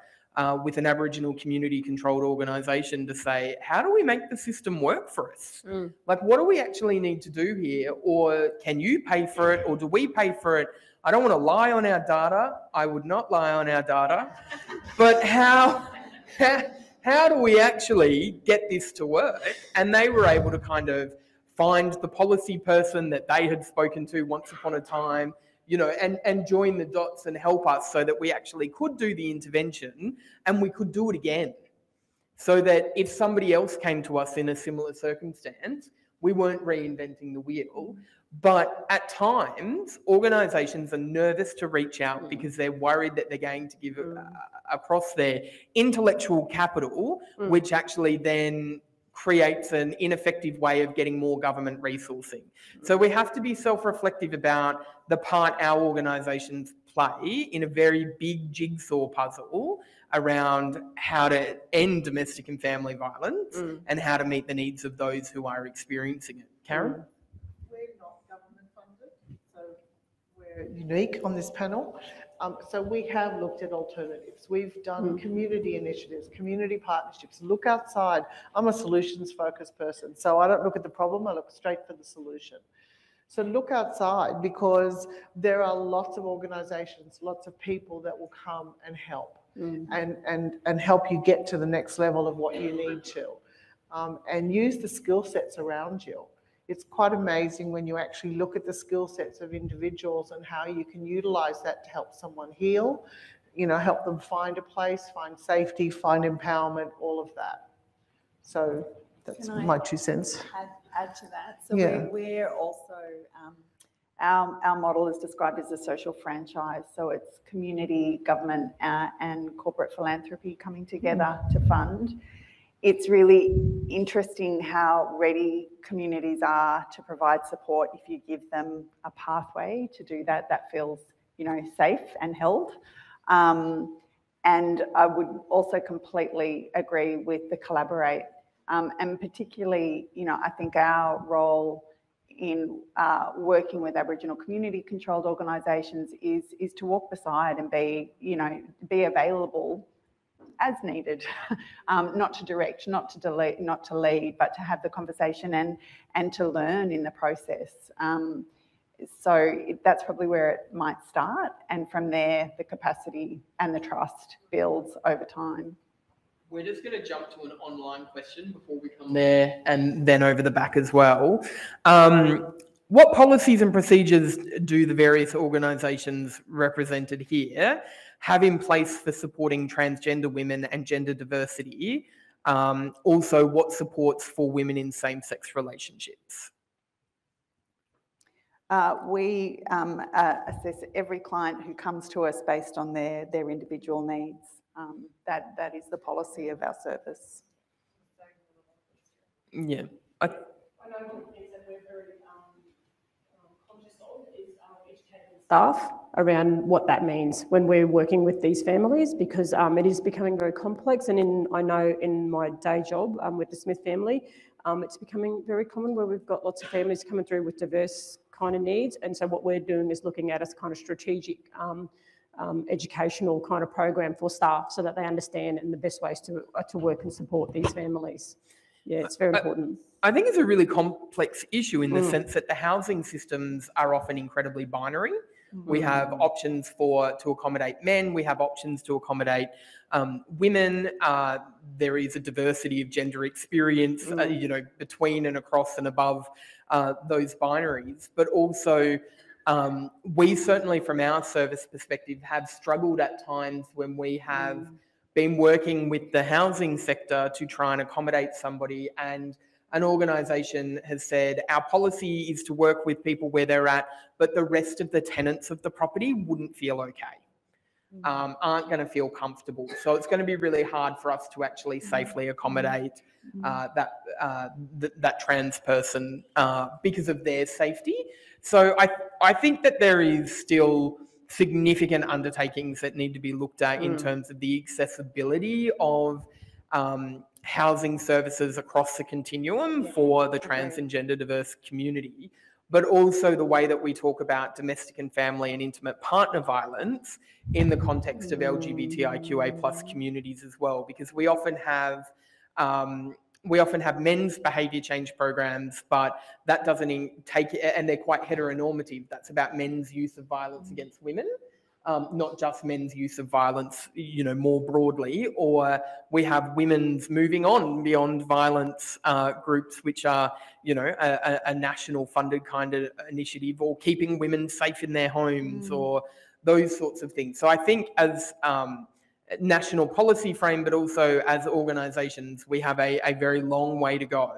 S2: with an Aboriginal community controlled organisation to say, how do we make the system work for us? Like, what do we actually need to do here? Or can you pay for it? Or do we pay for it? I don't want to lie on our data. I would not lie on our data. But how do we actually get this to work? And they were able to kind of find the policy person that they had spoken to once upon a time, you know, and join the dots and help us so that we actually could do the intervention and we could do it again. So that if somebody else came to us in a similar circumstance, we weren't reinventing the wheel. But at times, organisations are nervous to reach out because they're worried that they're going to give across their intellectual capital, which actually then creates an ineffective way of getting more government resourcing. So we have to be self-reflective about the part our organisations play in a very big jigsaw puzzle around how to end domestic and family violence and how to meet the needs of those who are experiencing it. Karen?
S5: We're not government funded, so we're unique on this panel. So we have looked at alternatives. We've done community initiatives, community partnerships, look outside. I'm a solutions-focused person, so I don't look at the problem, I look straight for the solution. So look outside, because there are lots of organisations, lots of people that will come and help and help you get to the next level of what you need to, and use the skill sets around you. It's quite amazing when you actually look at the skill sets of individuals and how you can utilise that to help someone heal, you know, help them find a place, find safety, find empowerment, all of that. So that's my 2 cents.
S3: Add to that. So we're also, our model is described as a social franchise. So it's community, government and corporate philanthropy coming together to fund. It's really interesting how ready communities are to provide support if you give them a pathway to do that. That feels, you know, safe and held. And I would also completely agree with the collaborate. And particularly, you know, I think our role in working with Aboriginal community controlled organisations is to walk beside and be, you know, be available as needed, not to direct, not to delete, not to lead, but to have the conversation and to learn in the process. So that's probably where it might start. And from there, the capacity and the trust builds over time.
S2: We're just going to jump to an online question before we come there and then over the back as well. What policies and procedures do the various organisations represented here have in place for supporting transgender women and gender diversity? Also, what supports for women in same-sex relationships?
S3: We assess every client who comes to us based on their individual needs. That is the policy of our service.
S2: Yeah.
S1: I know one of the things that we're very conscious of is educating staff around what that means when we're working with these families, because it is becoming very complex. And I know in my day job with the Smith family, it's becoming very common where we've got lots of families coming through with diverse kind of needs. And so what we're doing is looking at a kind of strategic educational kind of program for staff so that they understand and the best ways to work and support these families. Yeah, it's very important.
S2: I think it's a really complex issue in the sense that the housing systems are often incredibly binary. We have options to accommodate men. We have options to accommodate women. There is a diversity of gender experience, between and across and above those binaries. But also, we certainly, from our service perspective, have struggled at times when we have been working with the housing sector to try and accommodate somebody, and an organisation has said our policy is to work with people where they're at, but the rest of the tenants of the property wouldn't feel okay, aren't going to feel comfortable. So it's going to be really hard for us to actually safely accommodate that trans person because of their safety. So I think that there is still significant undertakings that need to be looked at in terms of the accessibility of housing services across the continuum for the trans and gender diverse community, but also the way that we talk about domestic and family and intimate partner violence in the context of LGBTIQA plus communities as well, because we often have men's behaviour change programs, but that doesn't take it, and they're quite heteronormative. That's about men's use of violence against women, not just men's use of violence, more broadly. Or we have women's moving on beyond violence groups, which are, a national funded kind of initiative, or keeping women safe in their homes, or those sorts of things. So I think as national policy frame, but also as organisations, we have a very long way to go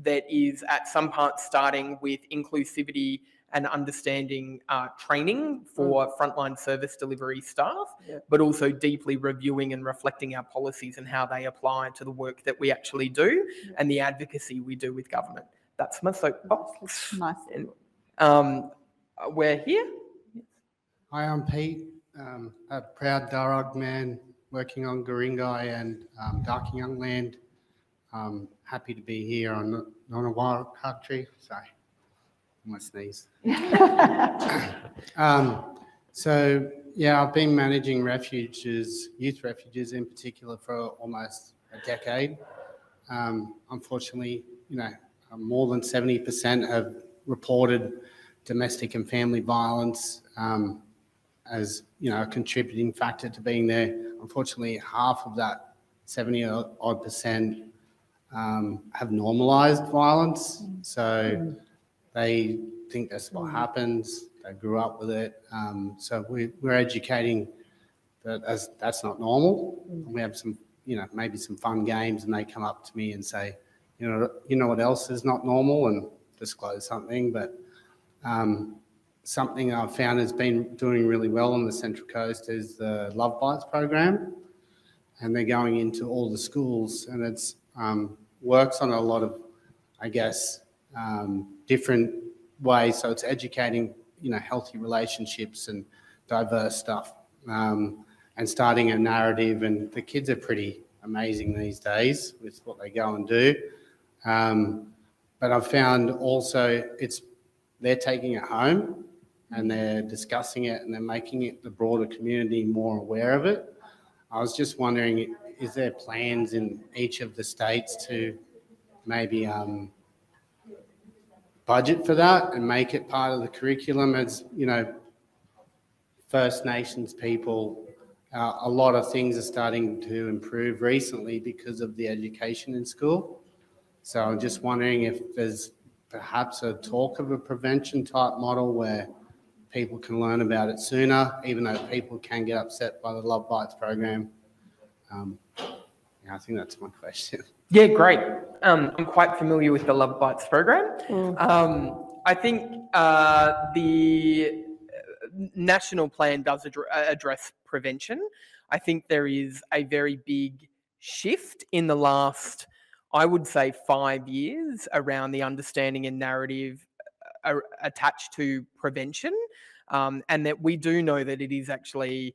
S2: that is at some parts starting with inclusivity and understanding training for frontline service delivery staff, but also deeply reviewing and reflecting our policies and how they apply to the work that we actually do and the advocacy we do with government. That's my soapbox.
S3: Nice.
S2: And, we're here.
S7: Hi, I'm Pete, a proud Darug man working on Guringai and Darking Young Land. Happy to be here on a wild country. Sorry, my sneeze. So yeah, I've been managing youth refuges in particular, for almost a decade. Unfortunately, more than 70% have reported domestic and family violence as a contributing factor to being there. Unfortunately, half of that 70-odd% have normalised violence, so they think that's what happens. They grew up with it, so we're educating that that's not normal. We have some, maybe some fun games, and they come up to me and say, you know what else is not normal, and disclose something. But something I've found has been doing really well on the Central Coast is the Love Bites program, and they're going into all the schools, and it's works on a lot of, I guess, different ways. So it's educating, healthy relationships and diverse stuff, and starting a narrative. And the kids are pretty amazing these days with what they go and do. But I've found also they're taking it home and they're discussing it, and they're making it the broader community more aware of it. I was just wondering, is there plans in each of the states to maybe budget for that and make it part of the curriculum? As First Nations people, a lot of things are starting to improve recently because of the education in school. So I'm just wondering if there's perhaps a talk of a prevention type model where people can learn about it sooner, even though people can get upset by the Love Bites program. I think that's my question.
S2: Yeah, great. I'm quite familiar with the Love Bites program. I think the national plan does address prevention. I think there is a very big shift in the last, I would say, 5 years around the understanding and narrative attached to prevention, and that we do know that it is actually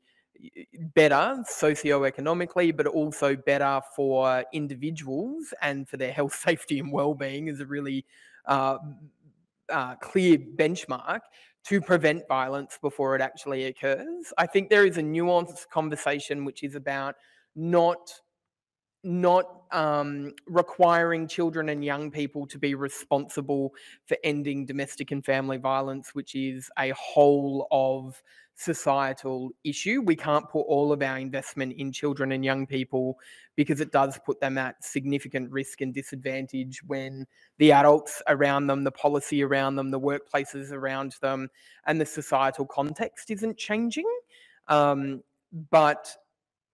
S2: better socioeconomically, but also better for individuals and for their health, safety, and well-being is a really clear benchmark to prevent violence before it actually occurs. I think there is a nuanced conversation which is about not requiring children and young people to be responsible for ending domestic and family violence, which is a whole of societal issue. We can't put all of our investment in children and young people because it does put them at significant risk and disadvantage when the adults around them, the policy around them, the workplaces around them, and the societal context isn't changing. But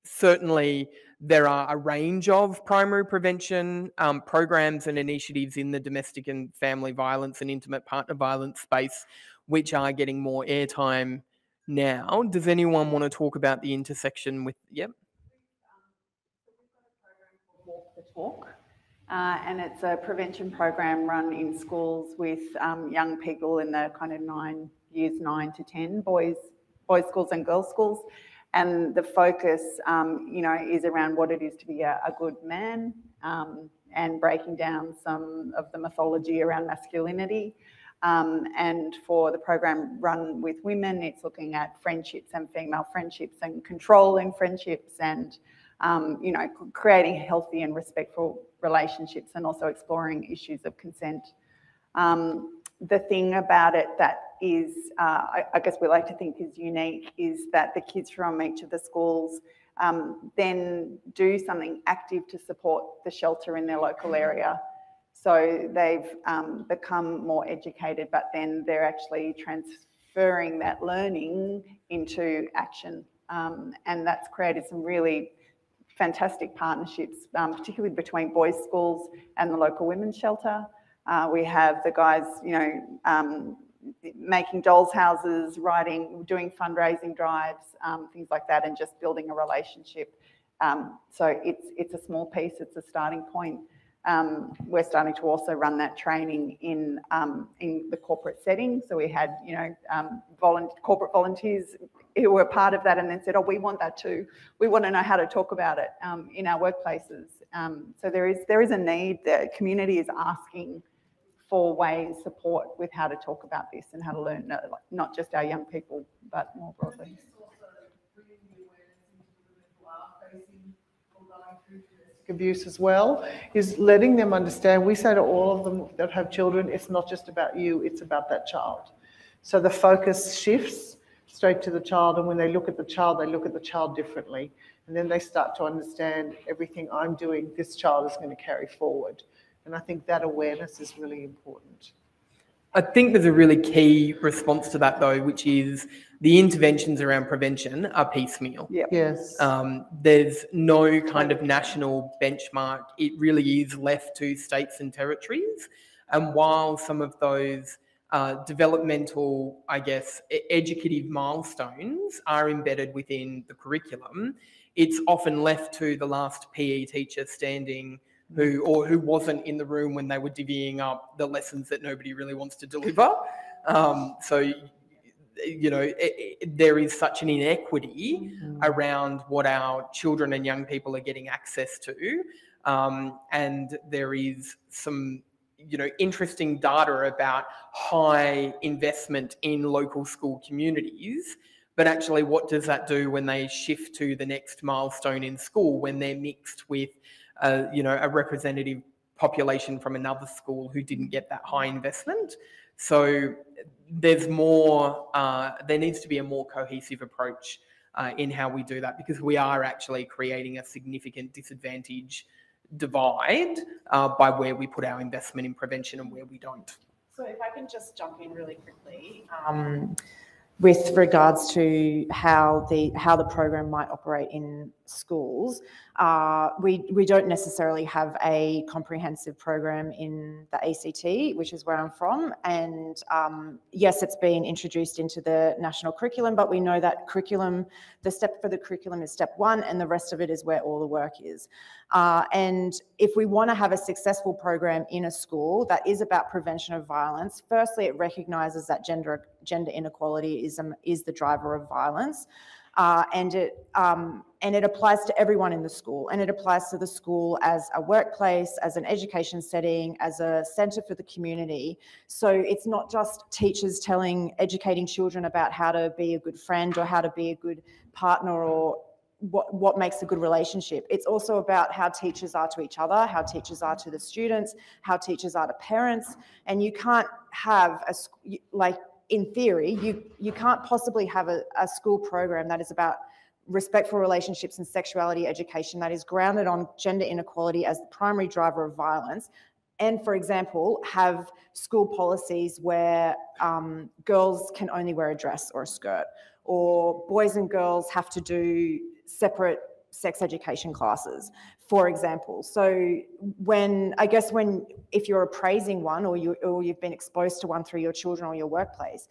S2: certainly there are a range of primary prevention programs and initiatives in the domestic and family violence and intimate partner violence space, which are getting more airtime now. Does anyone want to talk about the intersection with, yep?
S3: Walk the Talk, and it's a prevention program run in schools with young people in the kind of 9 to 10, boys schools and girls schools. And the focus, is around what it is to be a good man, and breaking down some of the mythology around masculinity. And for the program run with women, it's looking at friendships and female friendships and controlling friendships and, creating healthy and respectful relationships and also exploring issues of consent. The thing about it that is, I guess we like to think is unique, is that the kids from each of the schools then do something active to support the shelter in their local area. So they've become more educated, but then they're actually transferring that learning into action. And that's created some really fantastic partnerships, particularly between boys' schools and the local women's shelter. We have the guys, making dolls' houses, doing fundraising drives, things like that, and just building a relationship. So it's a small piece, it's a starting point. We're starting to also run that training in the corporate setting. So we had, corporate volunteers who were part of that and then said, oh, we want that too. We want to know how to talk about it in our workplaces. So there is a need. The community is asking for ways, support with how to talk about this and how to learn, not just our young people, but more broadly.
S5: Abuse as well, is letting them understand. We say to all of them that have children, it's not just about you, it's about that child. So the focus shifts straight to the child, and when they look at the child, they look at the child differently. And then they start to understand everything I'm doing, this child is going to carry forward. And I think that awareness is really important.
S2: I think there's a really key response to that, though, which is the interventions around prevention are piecemeal.
S5: Yep. Yes.
S2: There's no kind of national benchmark. It really is left to states and territories. And while some of those developmental, I guess, educative milestones are embedded within the curriculum, it's often left to the last PE teacher standing who wasn't in the room when they were divvying up the lessons that nobody really wants to deliver. There is such an inequity around what our children and young people are getting access to. And there is some, interesting data about high investment in local school communities. But actually, what does that do when they shift to the next milestone in school, when they're mixed with a representative population from another school who didn't get that high investment? So there's more, there needs to be a more cohesive approach in how we do that, because we are actually creating a significant disadvantage divide by where we put our investment in prevention and where we don't.
S4: So if I can just jump in really quickly. with regards to how the program might operate in schools. We don't necessarily have a comprehensive program in the ACT, which is where I'm from, and yes, it's been introduced into the national curriculum, but we know that the step for the curriculum is step 1, and the rest of it is where all the work is. And if we want to have a successful program in a school that is about prevention of violence, firstly, it recognises that gender inequality is the driver of violence, and it applies to everyone in the school, and it applies to the school as a workplace, as an education setting, as a centre for the community. So it's not just teachers educating children about how to be a good friend or how to be a good partner or what makes a good relationship. It's also about how teachers are to each other, how teachers are to the students, how teachers are to parents, and you can't have in theory, you can't possibly have a school program that is about respectful relationships and sexuality education that is grounded on gender inequality as the primary driver of violence, and, for example, have school policies where girls can only wear a dress or a skirt, or boys and girls have to do separate sex education classes, for example. So if you're appraising one or you've been exposed to one through your children or your workplace,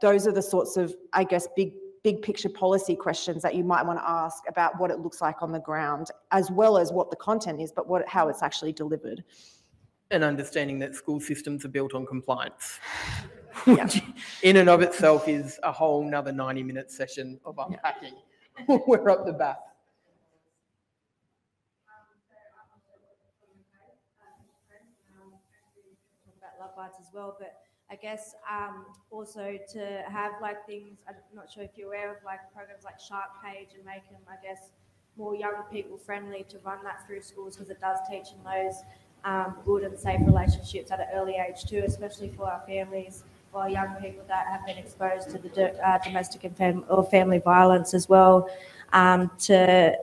S4: those are the sorts of, I guess, big picture policy questions that you might want to ask about what it looks like on the ground, as well as what the content is, but how it's actually delivered.
S2: And understanding that school systems are built on compliance, which in and of itself is a whole nother 90-minute session of unpacking. We're up the back.
S8: About love bites as well, but I guess also to have like things, I'm not sure if you're aware of like programs like Shark Page and make them, I guess, more young people friendly to run that through schools, because it does teach in those good and safe relationships at an early age too, especially for our families or young people that have been exposed to the domestic and family violence as well, to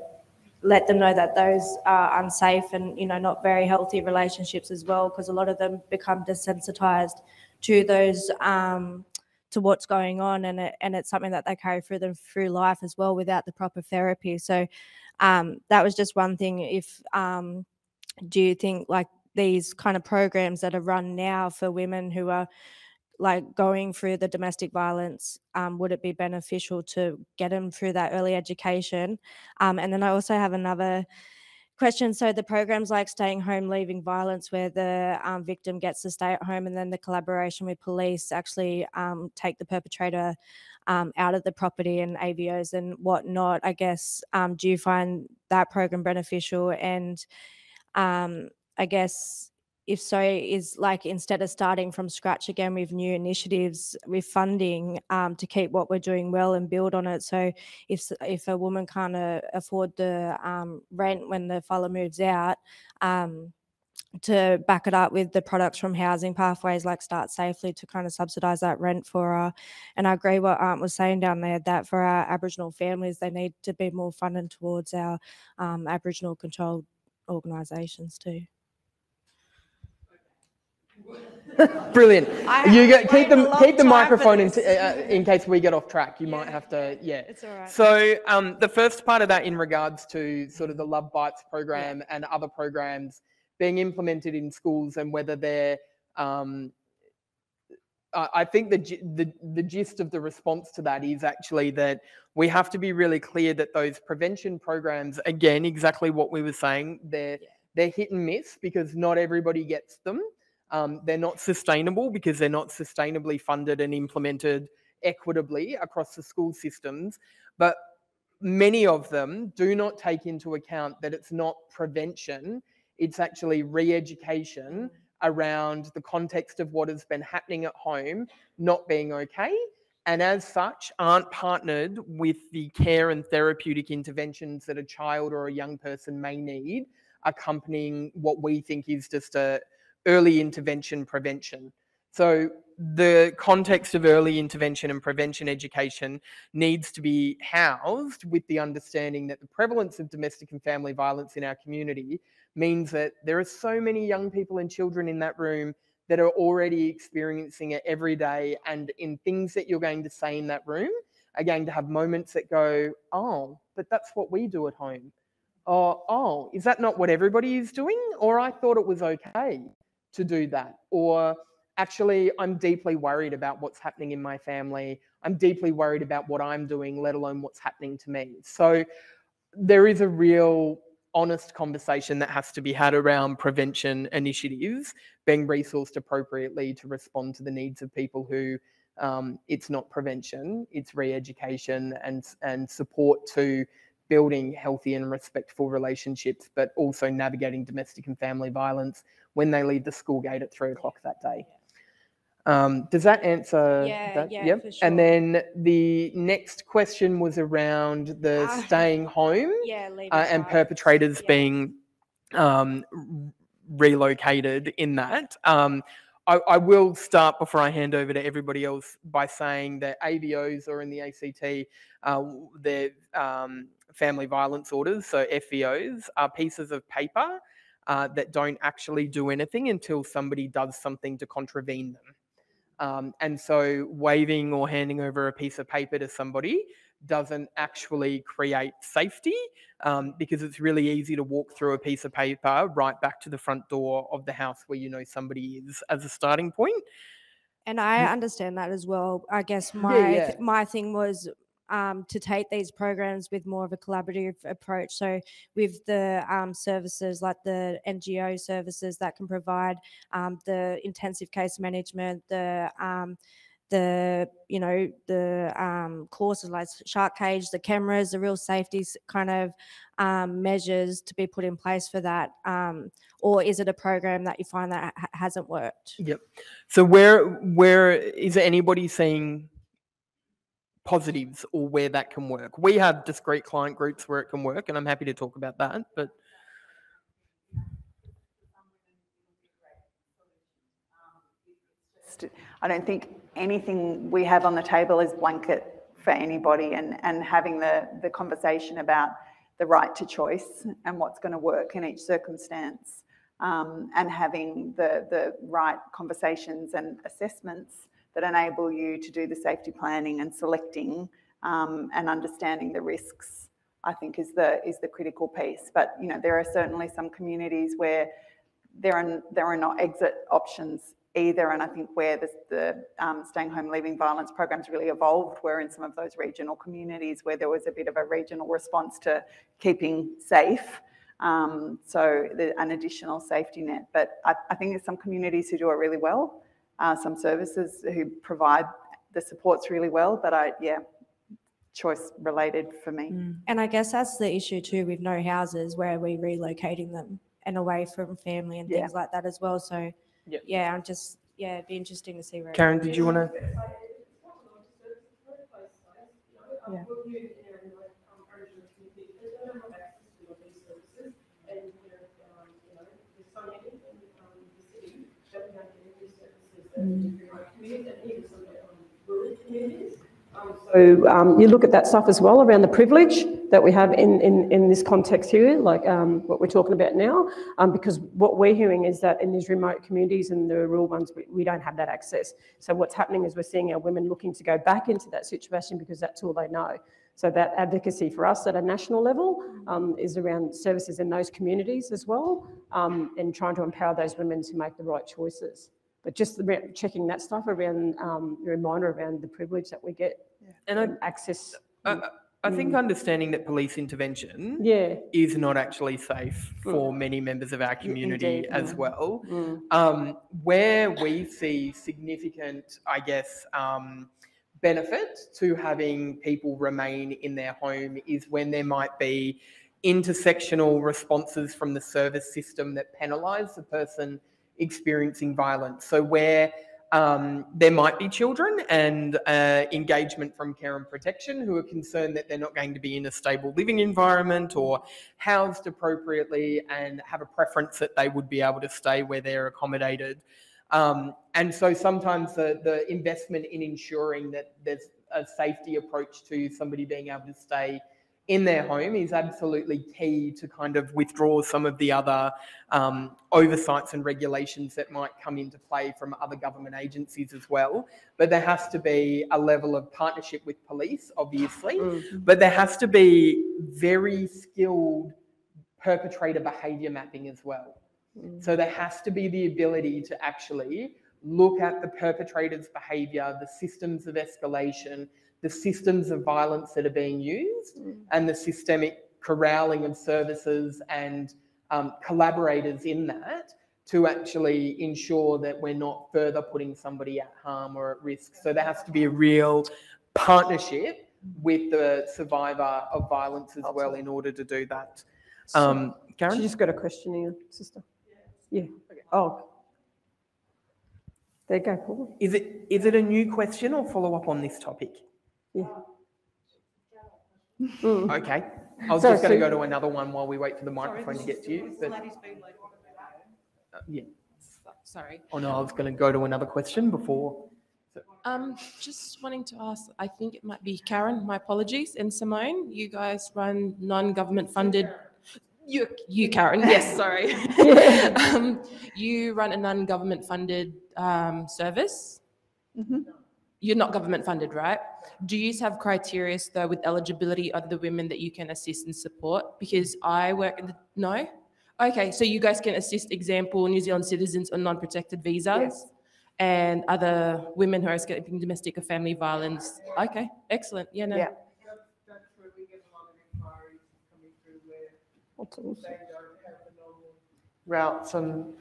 S8: let them know that those are unsafe and, not very healthy relationships as well, because a lot of them become desensitized to those, to what's going on, and it's something that they carry through life as well without the proper therapy. So that was just one thing. If do you think like these kind of programs that are run now for women who are like going through the domestic violence, would it be beneficial to get them through that early education? And then I also have another question. So the programs like Staying Home, Leaving Violence, where the victim gets to stay at home, and then the collaboration with police actually take the perpetrator out of the property and AVOs and whatnot, I guess, do you find that program beneficial? And I guess if so, is like instead of starting from scratch again with new initiatives with funding to keep what we're doing well and build on it. So if a woman can't afford the rent when the fella moves out, to back it up with the products from housing pathways like Start Safely to kind of subsidise that rent for her. And I agree what Aunt was saying down there, that for our Aboriginal families, they need to be more funded towards our Aboriginal controlled organisations too.
S2: Brilliant. Keep the microphone in case we get off track. You might have to,
S8: It's all right.
S2: So the first part of that in regards to sort of the Love Bites program and other programs being implemented in schools and whether they're, I think the gist of the response to that is actually that we have to be really clear that those prevention programs, again, exactly what we were saying, they're hit and miss because not everybody gets them. They're not sustainable because they're not sustainably funded and implemented equitably across the school systems. But many of them do not take into account that it's not prevention, it's actually re-education around the context of what has been happening at home not being okay, and as such aren't partnered with the care and therapeutic interventions that a child or a young person may need, accompanying what we think is just a early intervention prevention. So the context of early intervention and prevention education needs to be housed with the understanding that the prevalence of domestic and family violence in our community means that there are so many young people and children in that room that are already experiencing it every day, and in things that you're going to say in that room are going to have moments that go, oh, but that's what we do at home. Or, oh, is that not what everybody is doing? Or I thought it was okay to do that. Or actually, I'm deeply worried about what's happening in my family. I'm deeply worried about what I'm doing, let alone what's happening to me. So there is a real honest conversation that has to be had around prevention initiatives being resourced appropriately to respond to the needs of people who it's not prevention, it's re-education and support to building healthy and respectful relationships, but also navigating domestic and family violence when they leave the school gate at 3 o'clock that day. Does that answer that?
S8: Yeah,
S2: Yep.
S8: for sure.
S2: And then the next question was around the staying home and perpetrators being relocated in that. I will start before I hand over to everybody else by saying that AVOs or in the ACT, they're family violence orders, so FVOs, are pieces of paper that don't actually do anything until somebody does something to contravene them. And so waiving or handing over a piece of paper to somebody doesn't actually create safety because it's really easy to walk through a piece of paper right back to the front door of the house where you know somebody is as a starting point.
S8: And I understand that as well. I guess my thing was to take these programs with more of a collaborative approach. So with the services like the NGO services that can provide the intensive case management, the courses like shark cage, the cameras, the real safety kind of measures to be put in place for that, or is it a program that you find that hasn't worked?
S2: Yep. So where is anybody seeing positives or where that can work? We have discrete client groups where it can work, and I'm happy to talk about that. But
S3: I don't think anything we have on the table is blanket for anybody, and having the conversation about the right to choice and what's going to work in each circumstance, and having the right conversations and assessments that enable you to do the safety planning and selecting and understanding the risks, I think is the critical piece. But you know, there are certainly some communities where there are not exit options either, and I think where the staying home leaving violence programs really evolved were in some of those regional communities where there was a bit of a regional response to keeping safe, so an additional safety net. But I think there's some communities who do it really well, some services who provide the supports really well, but choice related for me.
S8: And I guess that's the issue too with no houses, where we're relocating them and away from family and things like that as well. So I'm just it'd be interesting to see where.
S2: Karen, did you want to?
S3: Yeah.
S1: So you look at that stuff as well around the privilege that we have in this context here, like what we're talking about now, because what we're hearing is that in these remote communities and the rural ones, we don't have that access. So what's happening is we're seeing our women looking to go back into that situation because that's all they know. So that advocacy for us at a national level is around services in those communities as well, and trying to empower those women to make the right choices. But just checking that stuff around, a reminder around the privilege that we get and access.
S2: I think understanding that police intervention is not actually safe for many members of our community as well. Where we see significant, I guess, benefit to having people remain in their home is when there might be intersectional responses from the service system that penalise the person experiencing violence. So where there might be children and engagement from care and protection who are concerned that they're not going to be in a stable living environment or housed appropriately and have a preference that they would be able to stay where they're accommodated. And so sometimes the investment in ensuring that there's a safety approach to somebody being able to stay in their home is absolutely key to kind of withdraw some of the other oversights and regulations that might come into play from other government agencies as well. But there has to be a level of partnership with police, obviously, but there has to be very skilled perpetrator behaviour mapping as well. So there has to be the ability to actually look at the perpetrator's behaviour, the systems of escalation, the systems of violence that are being used, and the systemic corralling of services and collaborators in that to actually ensure that we're not further putting somebody at harm or at risk. So there has to be a real partnership with the survivor of violence as well in order to do that. Karen?
S1: She just got a question here, sister. Yeah. Okay. Oh. There you go, Paul.
S2: Is it a new question or follow up on this topic?
S1: Yeah.
S2: Okay. I was just going to go to another one while we wait for the microphone to get to you. But, yeah.
S9: Sorry.
S2: Oh no, I was going to go to another question before.
S9: Just wanting to ask, I think it might be Karen, my apologies, and Simone, you guys run non-government funded, you Karen, yes, sorry. You run a non-government funded service. You're not government funded, right? Do you have criteria though with eligibility of the women that you can assist and support? Because I work in the, no? Okay, so you guys can assist, example, New Zealand citizens on non-protected visas?
S1: Yes.
S9: And other women who are escaping domestic or family violence. Okay, excellent. Yeah, no.
S1: Yeah.
S5: That's where we get a lot of inquiries coming through where they don't have the normal routes and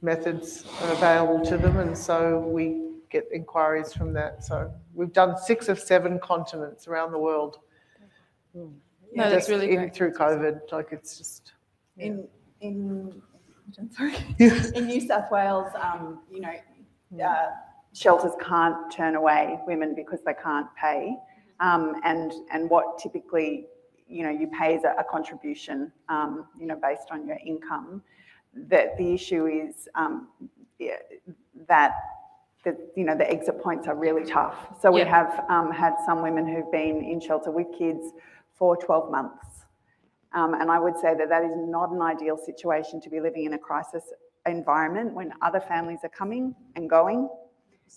S5: methods available to them, and so we get inquiries from that. So we've done 6 of 7 continents around the world.
S9: No, that's really great.
S5: Through COVID, like it's just
S3: In New South Wales, shelters can't turn away women because they can't pay, and what typically you pay is a contribution, based on your income. That the issue is that the exit points are really tough. So we have had some women who've been in shelter with kids for 12 months. And I would say that is not an ideal situation to be living in a crisis environment when other families are coming and going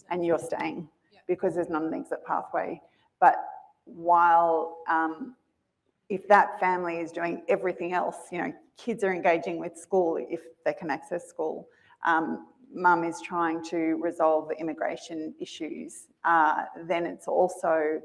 S3: and you're staying because there's not an exit pathway. But while if that family is doing everything else, kids are engaging with school if they can access school, mum is trying to resolve the immigration issues, then it's also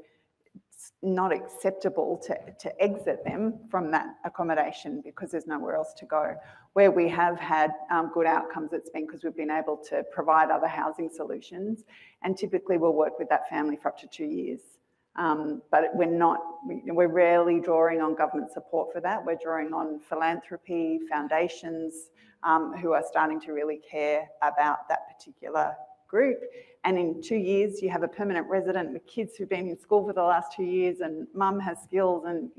S3: not acceptable to exit them from that accommodation because there's nowhere else to go. Where we have had good outcomes, it's been because we've been able to provide other housing solutions, and typically we'll work with that family for up to 2 years. But we're rarely drawing on government support for that. We're drawing on philanthropy, foundations who are starting to really care about that particular group. And in 2 years, you have a permanent resident with kids who've been in school for the last 2 years, and mum has skills, and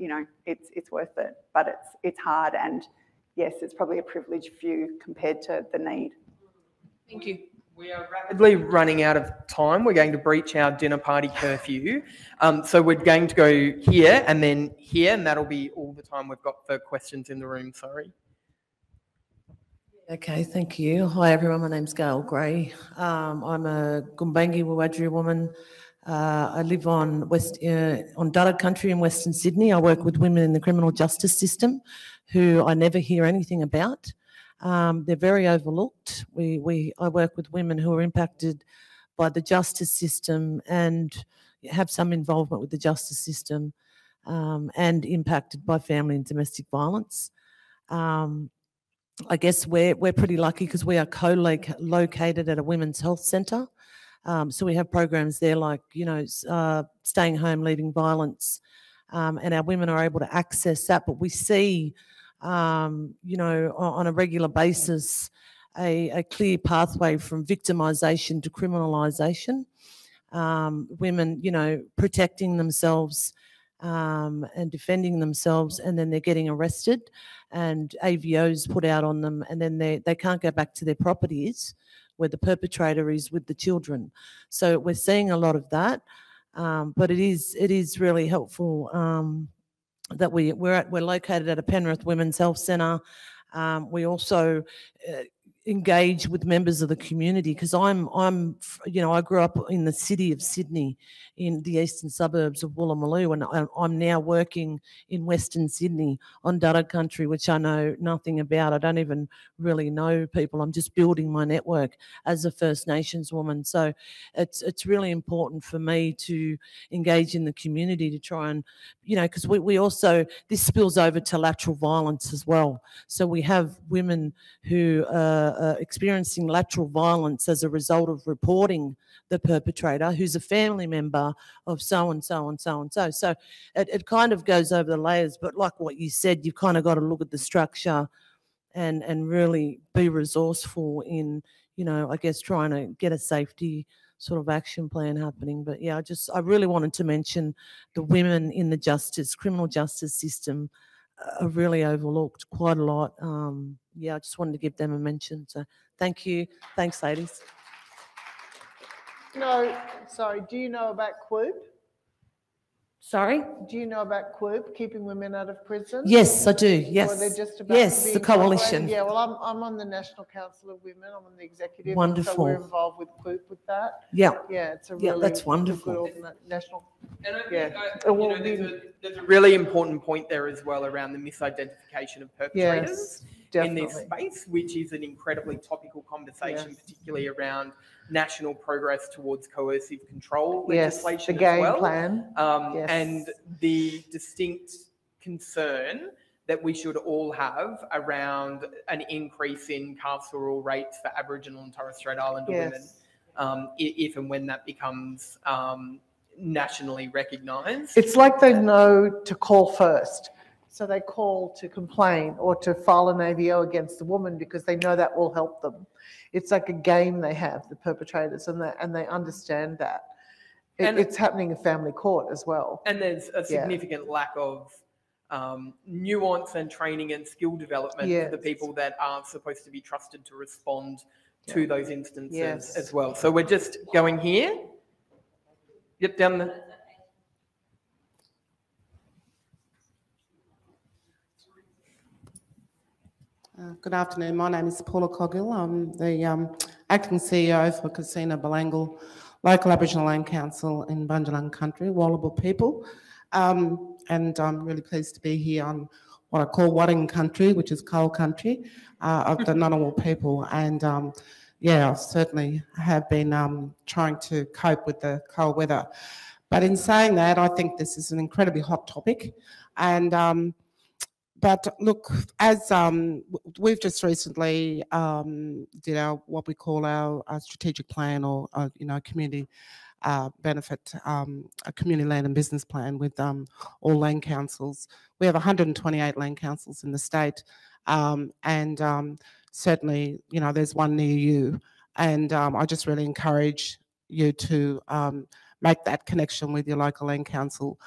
S3: it's worth it. But it's hard, and yes, it's probably a privileged few compared to the need.
S9: Thank you.
S2: We are rapidly running out of time. We're going to breach our dinner party curfew. So we're going to go here and then here, and that'll be all the time we've got for questions in the room. Sorry.
S10: Okay, thank you. Hi everyone, my name's Gail Gray. I'm a Gumbaynggirr Wiradjuri woman. I live on Dara country in Western Sydney. I work with women in the criminal justice system who I never hear anything about. They're very overlooked. I work with women who are impacted by the justice system and have some involvement with the justice system and impacted by family and domestic violence. I guess we're pretty lucky because we are co-located at a women's health centre. So we have programs there like, staying home, leaving violence, and our women are able to access that. But we see, on a regular basis, a clear pathway from victimisation to criminalisation. Women, protecting themselves and defending themselves, and then they're getting arrested and AVOs put out on them, and then they can't go back to their properties where the perpetrator is with the children. So we're seeing a lot of that, but it is really helpful that we're located at a Penrith Women's Health Centre. We also engage with members of the community, because I grew up in the city of Sydney, in the eastern suburbs of Woolloomooloo, and I'm now working in Western Sydney on Dudda country, which I know nothing about. I don't even really know people. I'm just building my network as a First Nations woman. So it's really important for me to engage in the community to try and, because we also, this spills over to lateral violence as well. So we have women who are experiencing lateral violence as a result of reporting the perpetrator, who's a family member of so and so and so and so. So it kind of goes over the layers, but like what you said, you've kind of got to look at the structure and really be resourceful in, I guess trying to get a safety sort of action plan happening. But yeah, I really wanted to mention the women in the criminal justice system are really overlooked quite a lot. I just wanted to give them a mention. So thank you. Thanks, ladies.
S5: No, sorry, do you know about QWOOP?
S10: Sorry?
S5: Do you know about QWOOP, keeping women out of prison?
S10: Yes, I do. Yes.
S5: Or they're just about
S10: yes,
S5: to be
S10: the coalition.
S5: incorporated? Yeah, well, I'm on the National Council of Women. I'm on the executive.
S10: Wonderful.
S5: So we're involved with QWOOP with that.
S10: Yeah.
S5: Yeah, it's a really
S10: that's wonderful.
S5: good national.
S2: And I
S5: Yeah.
S2: think there's a really important point there as well around the misidentification of perpetrators in this space, which is an incredibly topical conversation, particularly around national progress towards coercive control legislation
S5: the game
S2: as well.
S5: plan.
S2: And the distinct concern that we should all have around an increase in carceral rates for Aboriginal and Torres Strait Islander women, if and when that becomes nationally recognised.
S5: It's like they know to call first. So they call to complain or to file an AVO against the woman because they know that will help them. It's like a game they have, the perpetrators, and they understand that. It's happening in family court as well.
S2: And there's a significant lack of nuance and training and skill development for the people that are supposed to be trusted to respond to those instances as well. So we're just going here. Yep, down the...
S11: Good afternoon. My name is Paula Coggill. I'm the acting CEO for Casino Balangal Local Aboriginal Land Council in Bundjalung Country, Wallable people. And I'm really pleased to be here on what I call Wadding Country, which is coal country of the Ngunnawal people. And I certainly have been trying to cope with the cold weather. But in saying that, I think this is an incredibly hot topic. And but look, as we've just recently did what we call our strategic plan, or community benefit, a community land and business plan with all land councils. We have 128 land councils in the state, and certainly there's one near you, and I just really encourage you to make that connection with your local land council.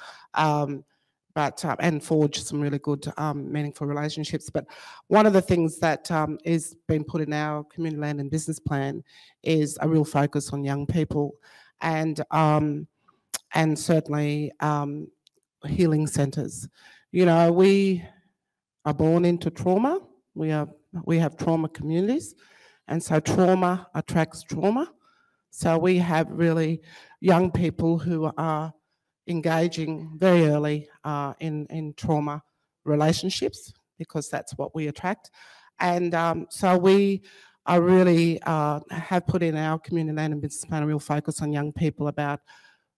S11: And forge some really good, meaningful relationships. But one of the things that is being put in our community land and business plan is a real focus on young people, and certainly healing centres. We are born into trauma. We have trauma communities, and so trauma attracts trauma. So we have really young people who are engaging very early in trauma relationships, because that's what we attract. And so we are really have put in our community land and business plan a real focus on young people about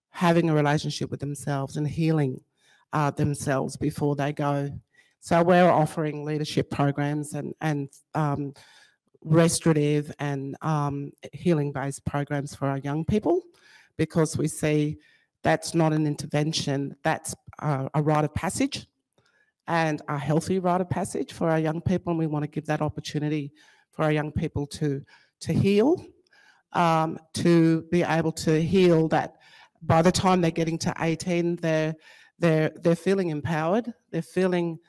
S11: having a relationship with themselves and healing themselves before they go. So we're offering leadership programs and restorative and healing-based programs for our young people, because we see that's not an intervention, that's a rite of passage, and a healthy rite of passage for our young people. And we want to give that opportunity for our young people to heal, to be able to heal that by the time they're getting to 18, they're feeling empowered, they're feeling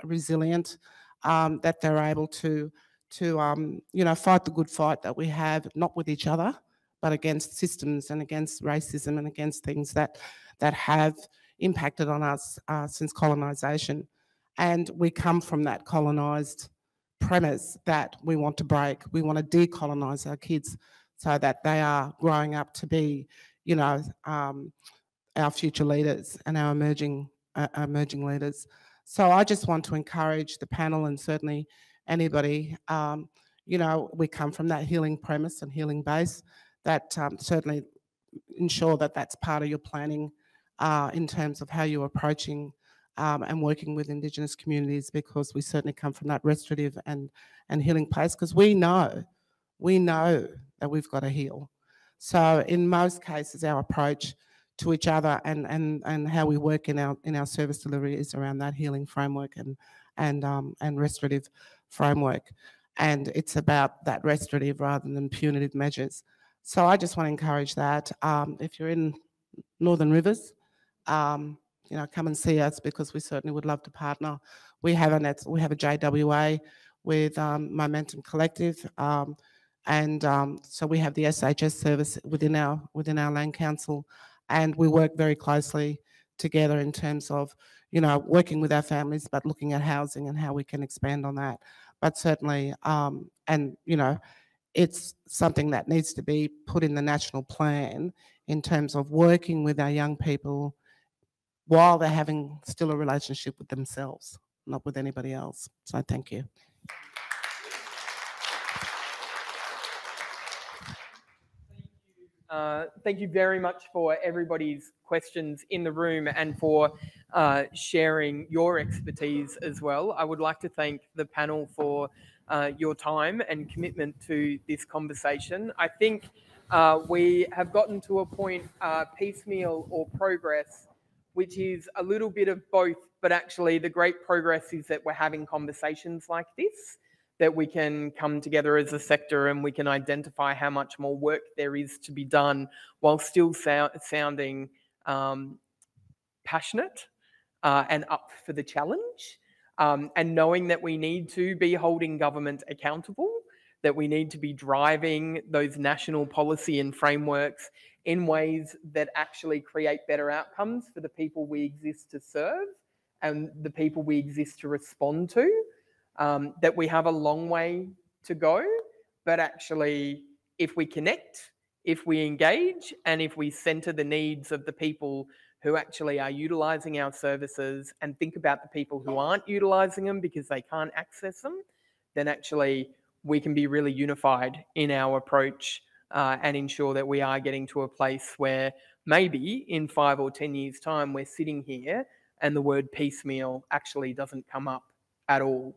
S11: resilient, that they're able to fight the good fight that we have, not with each other, but against systems and against racism and against things that have impacted on us since colonisation. And we come from that colonised premise that we want to break. We want to decolonise our kids so that they are growing up to be, you know, our future leaders and our emerging leaders. So I just want to encourage the panel and certainly anybody, you know, we come from that healing premise and healing base, that certainly ensure that that's part of your planning in terms of how you're approaching and working with Indigenous communities, because we certainly come from that restorative and healing place, because we know that we've got to heal. So in most cases, our approach to each other and how we work in our service delivery is around that healing framework and restorative framework. And it's about that restorative rather than punitive measures. So I just want to encourage that. If you're in Northern Rivers, you know, come and see us, because we certainly would love to partner. We have a JWA with Momentum Collective, so we have the SHS service within our land council, and we work very closely together in terms of, you know, working with our families, but looking at housing and how we can expand on that. But certainly, and you know, it's something that needs to be put in the national plan in terms of working with our young people while they're having still a relationship with themselves, not with anybody else. So thank you.
S2: Thank you very much for everybody's questions in the room and for sharing your expertise as well. I would like to thank the panel for your time and commitment to this conversation. I think we have gotten to a point, piecemeal or progress, which is a little bit of both, but actually the great progress is that we're having conversations like this, that we can come together as a sector and we can identify how much more work there is to be done while still sounding passionate and up for the challenge, and knowing that we need to be holding government accountable, that we need to be driving those national policy and frameworks in ways that actually create better outcomes for the people we exist to serve and the people we exist to respond to. That we have a long way to go, but actually if we connect, if we engage, and if we centre the needs of the people who actually are utilising our services and think about the people who aren't utilising them because they can't access them, then actually we can be really unified in our approach and ensure that we are getting to a place where maybe in 5 or 10 years' time we're sitting here and the word piecemeal actually doesn't come up at all.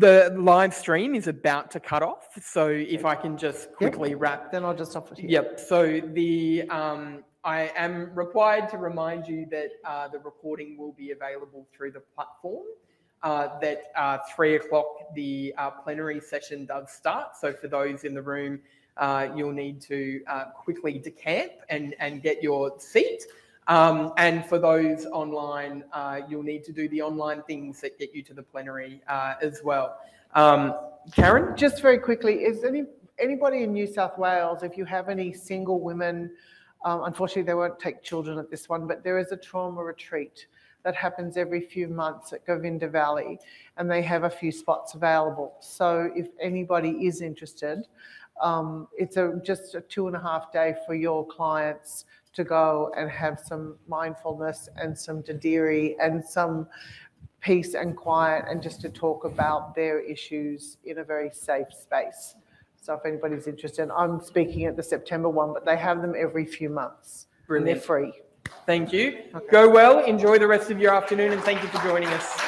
S2: The live stream is about to cut off, so if I can just quickly wrap.
S5: Then I'll just stop it here.
S2: Yep. So I am required to remind you that the recording will be available through the platform. That 3 o'clock the plenary session does start. So for those in the room, you'll need to quickly decamp and get your seat. And for those online, you'll need to do the online things that get you to the plenary as well. Karen?
S5: Just very quickly, is anybody in New South Wales, if you have any single women, unfortunately they won't take children at this one, but there is a trauma retreat that happens every few months at Govinda Valley, and they have a few spots available. So if anybody is interested, it's just a 2.5 day for your clients to go and have some mindfulness and some dadiri and some peace and quiet, and just to talk about their issues in a very safe space. So if anybody's interested, I'm speaking at the September one, but they have them every few months.
S2: Brilliant.
S5: And they're free.
S2: Thank you.
S5: Okay.
S2: Go well, enjoy the rest of your afternoon, and thank you for joining us.